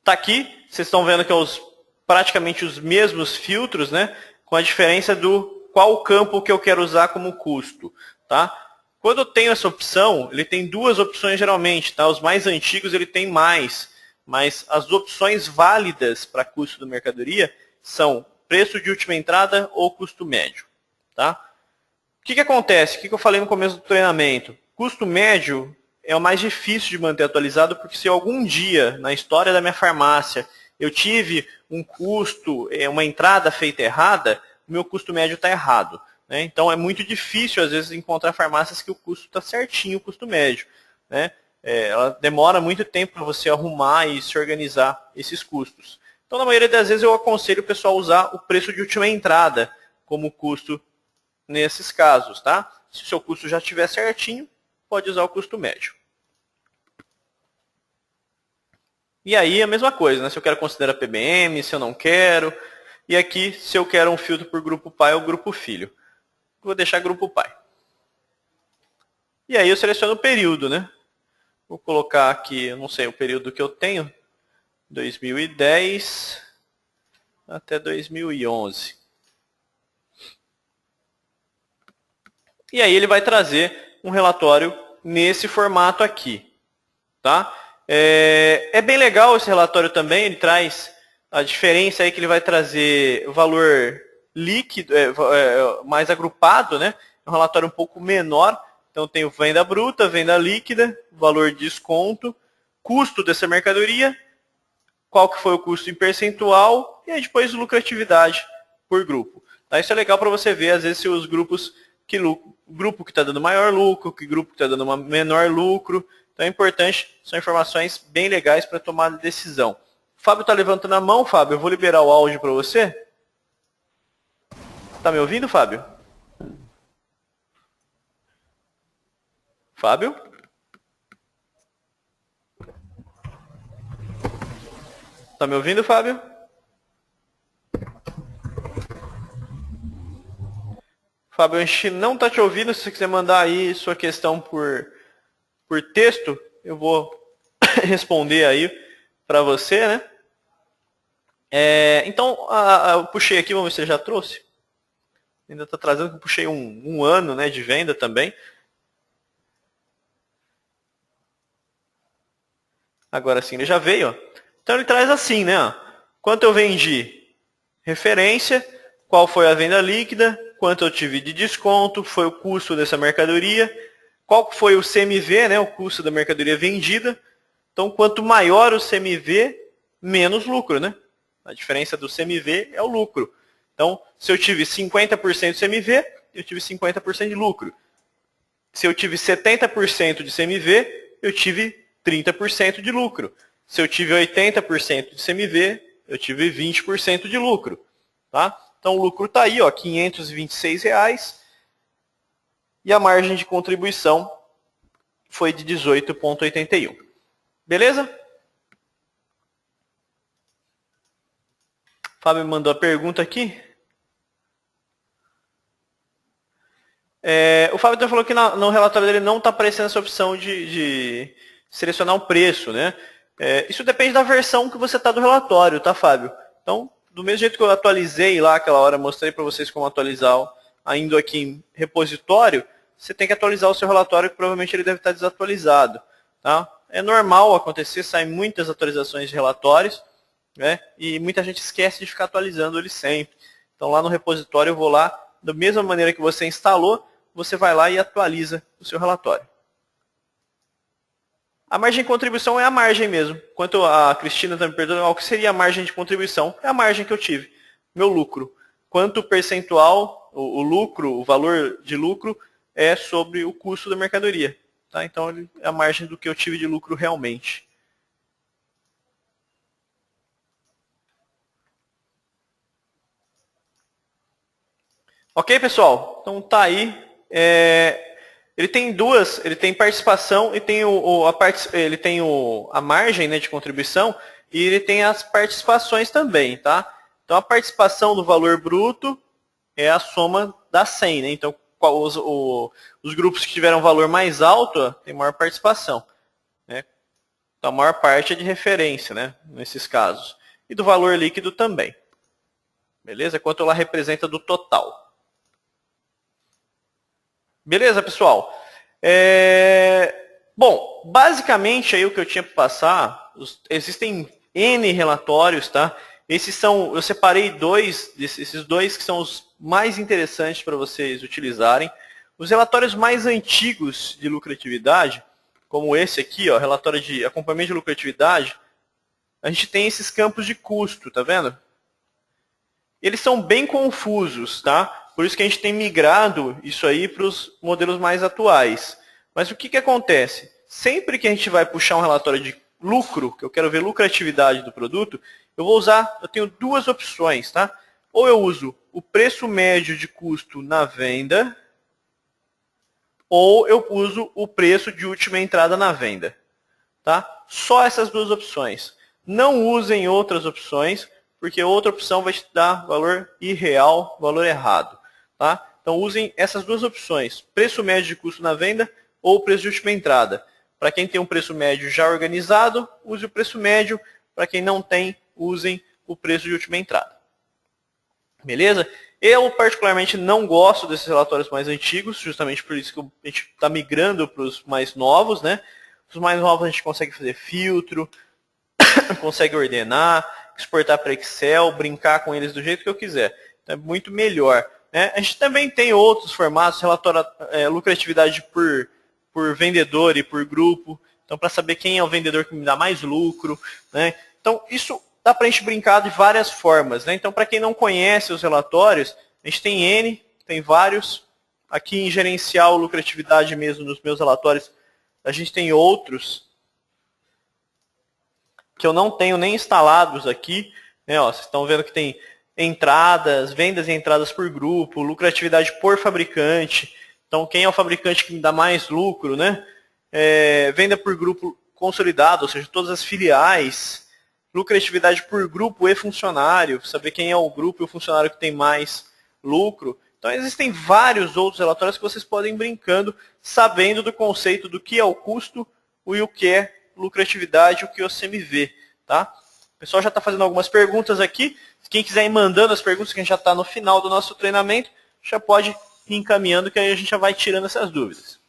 Está aqui, vocês estão vendo que é praticamente os mesmos filtros, né? Com a diferença do qual campo que eu quero usar como custo. Tá? Quando eu tenho essa opção, ele tem duas opções geralmente. Tá? Os mais antigos ele tem mais. mas as opções válidas para custo da mercadoria são preço de última entrada ou custo médio. Tá? O que acontece? O que eu falei no começo do treinamento? Custo médio é o mais difícil de manter atualizado, porque se algum dia, na história da minha farmácia, eu tive um custo, uma entrada feita errada, o meu custo médio está errado. Né? Então é muito difícil, às vezes, encontrar farmácias que o custo está certinho, o custo médio. Né? Ela demora muito tempo para você arrumar e se organizar esses custos. Então, na maioria das vezes, eu aconselho o pessoal a usar o preço de última entrada como custo nesses casos. Tá? Se o seu custo já estiver certinho, pode usar o custo médio. E aí a mesma coisa, né? Se eu quero considerar PBM, se eu não quero. E aqui, se eu quero um filtro por grupo pai ou grupo filho. Vou deixar grupo pai. E aí eu seleciono o período, né? Vou colocar aqui, eu não sei o período que eu tenho. 2010 até 2011. E aí ele vai trazer um relatório nesse formato aqui. Tá? É bem legal esse relatório também, ele traz a diferença aí que ele vai trazer o valor líquido, mais agrupado, né? É um relatório um pouco menor, então tem o venda bruta, venda líquida, valor de desconto, custo dessa mercadoria, qual que foi o custo em percentual e aí depois lucratividade por grupo. Tá? Isso é legal para você ver, às vezes, se os grupos, grupo que está dando maior lucro, que grupo que está dando menor lucro. Então é importante, são informações bem legais para tomar decisão. O Fábio está levantando a mão, Fábio, eu vou liberar o áudio para você. Está me ouvindo, Fábio? Fábio? Está me ouvindo, Fábio? Fábio, a gente não está te ouvindo. Se você quiser mandar aí sua questão por texto, eu vou responder aí para você, né? Então, eu puxei aqui, vamos ver se ele já trouxe. Ainda está trazendo, que eu puxei um ano, né, de venda também. Agora sim, ele já veio. Ó. Então ele traz assim, né? Ó, quanto eu vendi? Referência, qual foi a venda líquida, quanto eu tive de desconto, foi o custo dessa mercadoria, qual foi o CMV, né, o custo da mercadoria vendida. Então, quanto maior o CMV, menos lucro, né? A diferença do CMV é o lucro. Então, se eu tive 50% de CMV, eu tive 50% de lucro. Se eu tive 70% de CMV, eu tive 30% de lucro. Se eu tive 80% de CMV, eu tive 20% de lucro. Tá? Então o lucro está aí, ó, R$ 526. E a margem de contribuição foi de 18,81. Beleza? O Fábio me mandou a pergunta aqui. O Fábio também falou que no relatório dele não está aparecendo essa opção de selecionar o preço, né? Isso depende da versão que você está do relatório, tá, Fábio? Então, do mesmo jeito que eu atualizei lá aquela hora, mostrei para vocês como atualizar, indo aqui em repositório, você tem que atualizar o seu relatório, que provavelmente ele deve estar desatualizado. Tá? É normal acontecer, saem muitas atualizações de relatórios, né? E muita gente esquece de ficar atualizando ele sempre. Então lá no repositório eu vou lá, da mesma maneira que você instalou, você vai lá e atualiza o seu relatório. A margem de contribuição é a margem mesmo. Quanto a Cristina está me perguntando, o que seria a margem de contribuição? É a margem que eu tive, meu lucro. Quanto percentual, o lucro, o valor de lucro é sobre o custo da mercadoria. Tá? Então, é a margem do que eu tive de lucro realmente. Ok, pessoal? Então tá aí. Ele tem duas, ele tem participação e tem ele tem a margem, né, de contribuição e ele tem as participações também, tá? Então a participação do valor bruto é a soma da 100, né? Então os grupos que tiveram valor mais alto tem maior participação, né? Então a maior parte é de referência, né, nesses casos. E do valor líquido também. Beleza? Quanto ela representa do total. Beleza, pessoal? Bom, basicamente aí o que eu tinha para passar, Existem N relatórios, tá? Eu separei esses dois que são os mais interessantes para vocês utilizarem. Os relatórios mais antigos de lucratividade, como esse aqui, ó, relatório de acompanhamento de lucratividade, a gente tem esses campos de custo, tá vendo? Eles são bem confusos, tá? Por isso que a gente tem migrado isso aí para os modelos mais atuais. Mas o que acontece? Sempre que a gente vai puxar um relatório de lucro, que eu quero ver lucratividade do produto, eu tenho duas opções, tá? Ou eu uso o preço médio de custo na venda, ou eu uso o preço de última entrada na venda, tá? Só essas duas opções. Não usem outras opções, porque outra opção vai te dar valor irreal, valor errado, tá? Então usem essas duas opções, preço médio de custo na venda ou preço de última entrada. Para quem tem um preço médio já organizado, use o preço médio. Para quem não tem, usem o preço de última entrada. Beleza? Eu, particularmente, não gosto desses relatórios mais antigos, justamente por isso que a gente está migrando para os mais novos, né? Os mais novos a gente consegue fazer filtro, consegue ordenar, exportar para Excel, brincar com eles do jeito que eu quiser. Então é muito melhor. Né? A gente também tem outros formatos, relatório lucratividade por vendedor e por grupo. Então, para saber quem é o vendedor que me dá mais lucro. Né? Então, isso dá para a gente brincar de várias formas. Né? Então, para quem não conhece os relatórios, a gente tem N, tem vários. Aqui em gerencial lucratividade mesmo, nos meus relatórios, a gente tem outros que eu não tenho nem instalados aqui. Né? Ó, vocês estão vendo que tem entradas, vendas e entradas por grupo, lucratividade por fabricante. Então, quem é o fabricante que me dá mais lucro, né? Venda por grupo consolidado, ou seja, todas as filiais, lucratividade por grupo e funcionário, saber quem é o grupo e o funcionário que tem mais lucro. Então, existem vários outros relatórios que vocês podem ir brincando, sabendo do conceito do que é o custo e o que é lucratividade, o que é o CMV. Tá? O pessoal já está fazendo algumas perguntas aqui. Quem quiser ir mandando as perguntas, que a gente já está no final do nosso treinamento, já pode ir encaminhando, que aí a gente já vai tirando essas dúvidas.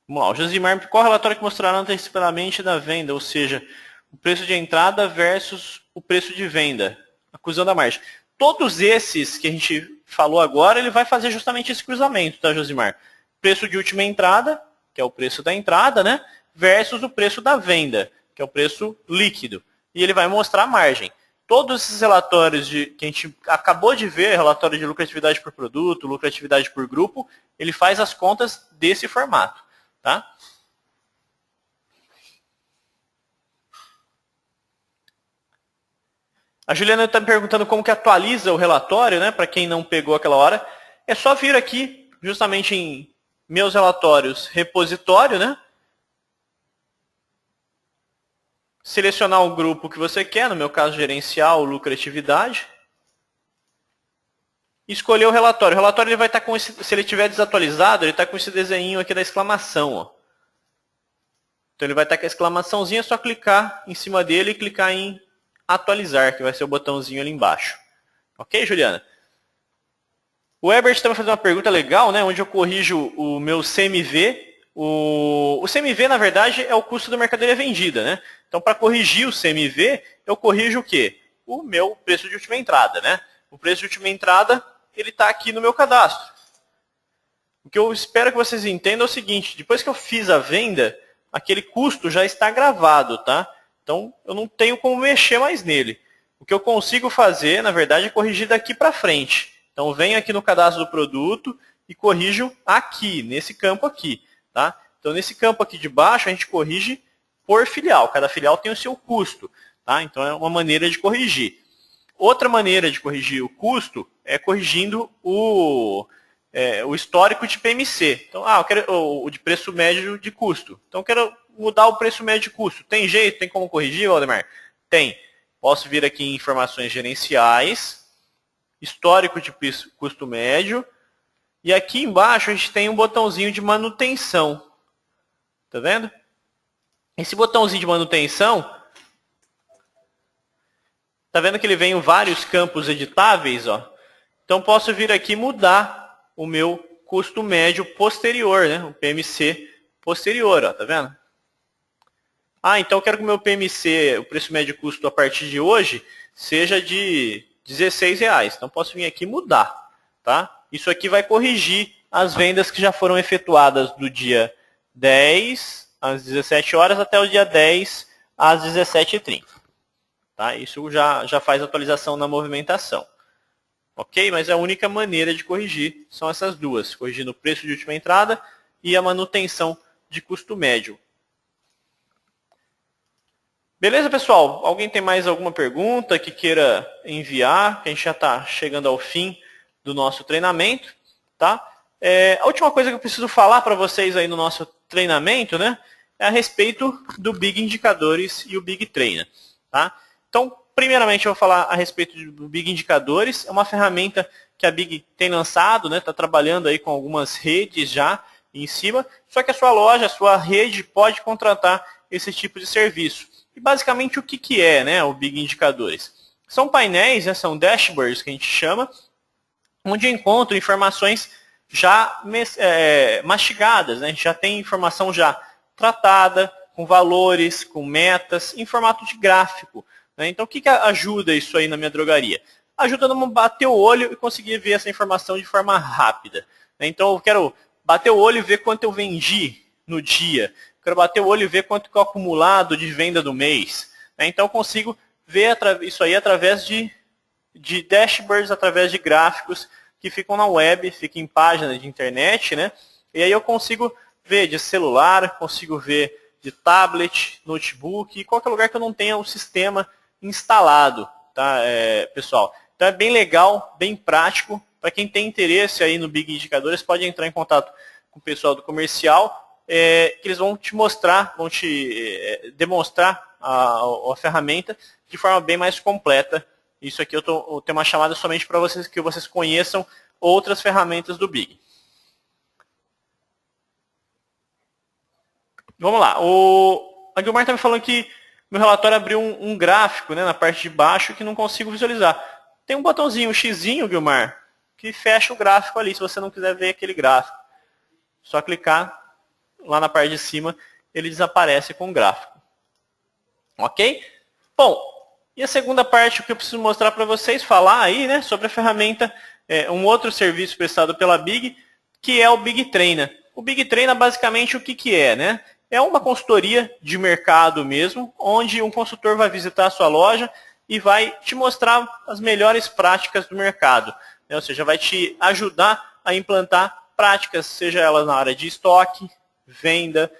Vamos lá, o Josimar, qual relatório que mostrará antecipadamente da venda, ou seja, o preço de entrada versus o preço de venda, a cruzão da margem. Todos esses que a gente falou agora, ele vai fazer justamente esse cruzamento, tá, Josimar? Preço de última entrada, que é o preço da entrada, né, versus o preço da venda, que é o preço líquido. E ele vai mostrar a margem. Todos esses relatórios que a gente acabou de ver, relatório de lucratividade por produto, lucratividade por grupo, ele faz as contas desse formato. Tá? A Juliana está me perguntando como que atualiza o relatório, né? Para quem não pegou aquela hora. É só vir aqui, justamente em meus relatórios, repositório, né? Selecionar o grupo que você quer, no meu caso, gerencial, lucratividade. E escolher o relatório. O relatório ele vai estar com esse, se ele estiver desatualizado, ele está com esse desenho aqui da exclamação. Ó. Então ele vai estar com a exclamaçãozinha, é só clicar em cima dele e clicar em atualizar, que vai ser o botãozinho ali embaixo. Ok, Juliana? O Herbert também fazendo uma pergunta legal, né? Onde eu corrijo o meu CMV. O CMV, na verdade, é o custo da mercadoria vendida, né? Então, para corrigir o CMV, eu corrijo o quê? O meu preço de última entrada, né? O preço de última entrada, ele está aqui no meu cadastro. O que eu espero que vocês entendam é o seguinte, depois que eu fiz a venda, aquele custo já está gravado, tá? Então, eu não tenho como mexer mais nele. O que eu consigo fazer, na verdade, é corrigir daqui para frente. Então, venho aqui no cadastro do produto e corrijo aqui, nesse campo aqui. Tá? Então, nesse campo aqui de baixo, a gente corrige por filial. Cada filial tem o seu custo. Tá? Então, é uma maneira de corrigir. Outra maneira de corrigir o custo é corrigindo o histórico de PMC. Então, eu quero o de preço médio de custo. Então, eu quero mudar o preço médio de custo. Tem jeito? Tem como corrigir, Waldemar? Tem. Posso vir aqui em informações gerenciais, histórico de custo médio, e aqui embaixo a gente tem um botãozinho de manutenção. Tá vendo? Esse botãozinho de manutenção, tá vendo que ele vem em vários campos editáveis, ó? Então posso vir aqui e mudar o meu custo médio posterior, né? O PMC posterior, ó, tá vendo? Ah, então eu quero que o meu PMC, o preço médio custo a partir de hoje, seja de R$16. Então posso vir aqui e mudar, tá? Isso aqui vai corrigir as vendas que já foram efetuadas do dia 10 às 17 horas até o dia 10 às 17h30. Tá? Isso já faz atualização na movimentação. Ok? Mas a única maneira de corrigir são essas duas. Corrigindo o preço de última entrada e a manutenção de custo médio. Beleza, pessoal? Alguém tem mais alguma pergunta que queira enviar? Que a gente já está chegando ao fim do nosso treinamento. Tá? A última coisa que eu preciso falar para vocês aí no nosso treinamento, né, é a respeito do Big Indicadores e o Big Trainer. Tá? Então, primeiramente eu vou falar a respeito do Big Indicadores. É uma ferramenta que a Big tem lançado, né, está trabalhando aí com algumas redes já em cima, só que a sua loja, a sua rede pode contratar esse tipo de serviço. E basicamente o que é, né, o Big Indicadores? São painéis, né, são dashboards que a gente chama, onde eu encontro informações já mastigadas, né, já tem informação já tratada, com valores, com metas, em formato de gráfico. Né? Então o que ajuda isso aí na minha drogaria? Ajuda a bater o olho e conseguir ver essa informação de forma rápida. Né? Então eu quero bater o olho e ver quanto eu vendi no dia. Quero bater o olho e ver quanto que é o acumulado de venda do mês. Né? Então eu consigo ver isso aí através de dashboards, através de gráficos que ficam na web, ficam em páginas de internet. Né? E aí eu consigo ver de celular, consigo ver de tablet, notebook, e qualquer lugar que eu não tenha o sistema instalado, tá, pessoal? Então é bem legal, bem prático. Para quem tem interesse aí no Big Indicadores, pode entrar em contato com o pessoal do comercial, que eles vão te mostrar, vão te demonstrar a ferramenta de forma bem mais completa. Isso aqui eu tenho uma chamada somente para vocês, que vocês conheçam outras ferramentas do Big. Vamos lá. A Guilmar está me falando que meu relatório abriu um gráfico, né, na parte de baixo que não consigo visualizar. Tem um botãozinho, um xizinho, Guilmar, que fecha o gráfico ali, se você não quiser ver aquele gráfico. Só clicar lá na parte de cima, ele desaparece com o gráfico. Ok? Bom, e a segunda parte, o que eu preciso mostrar para vocês, falar aí, né, sobre a ferramenta, um outro serviço prestado pela Big, que é o Big Trainer. O Big Trainer, basicamente, o que é, né? É uma consultoria de mercado mesmo, onde um consultor vai visitar a sua loja e vai te mostrar as melhores práticas do mercado. Né? Ou seja, vai te ajudar a implantar práticas, seja elas na área de estoque, venda,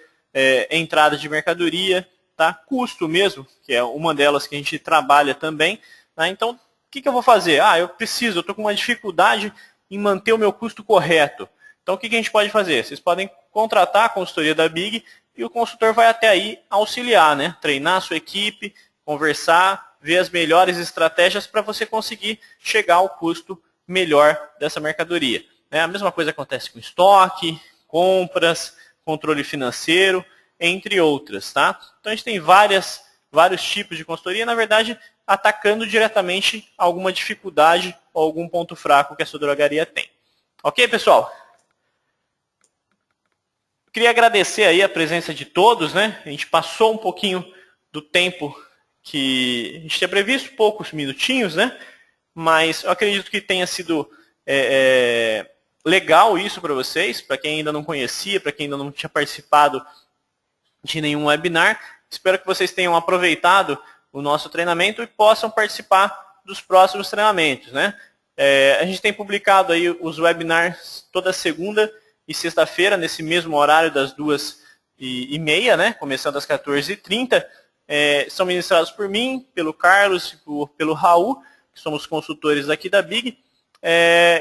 entrada de mercadoria, tá? Custo mesmo, que é uma delas que a gente trabalha também. Tá? Então, o que eu vou fazer? Eu estou com uma dificuldade em manter o meu custo correto. Então, o que a gente pode fazer? Vocês podem contratar a consultoria da Big e o consultor vai até aí auxiliar, né? Treinar a sua equipe, conversar, ver as melhores estratégias para você conseguir chegar ao custo melhor dessa mercadoria. A mesma coisa acontece com estoque, compras, controle financeiro, entre outras. Tá? Então, a gente tem vários tipos de consultoria, na verdade, atacando diretamente alguma dificuldade ou algum ponto fraco que a sua drogaria tem. Ok, pessoal? Queria agradecer aí a presença de todos, né? A gente passou um pouquinho do tempo que a gente tinha previsto, poucos minutinhos, né? Mas eu acredito que tenha sido legal isso para vocês, para quem ainda não conhecia, para quem ainda não tinha participado de nenhum webinar. Espero que vocês tenham aproveitado o nosso treinamento e possam participar dos próximos treinamentos, né? A gente tem publicado aí os webinars toda segunda e sexta-feira, nesse mesmo horário das 2h30, né? Começando às 14h30. São ministrados por mim, pelo Carlos e pelo Raul, que somos consultores aqui da Big.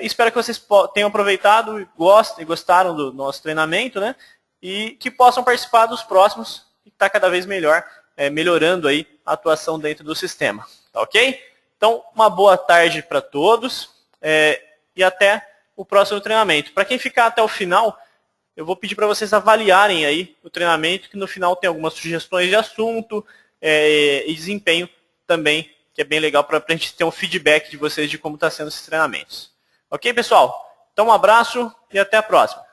Espero que vocês tenham aproveitado e gostaram do nosso treinamento, né? E que possam participar dos próximos e estar cada vez melhor, melhorando aí a atuação dentro do sistema. Tá ok? Então, uma boa tarde para todos e até o próximo treinamento. Para quem ficar até o final, eu vou pedir para vocês avaliarem aí o treinamento, que no final tem algumas sugestões de assunto e desempenho também, que é bem legal para a gente ter um feedback de vocês de como está sendo esses treinamentos. Ok, pessoal? Então, um abraço e até a próxima.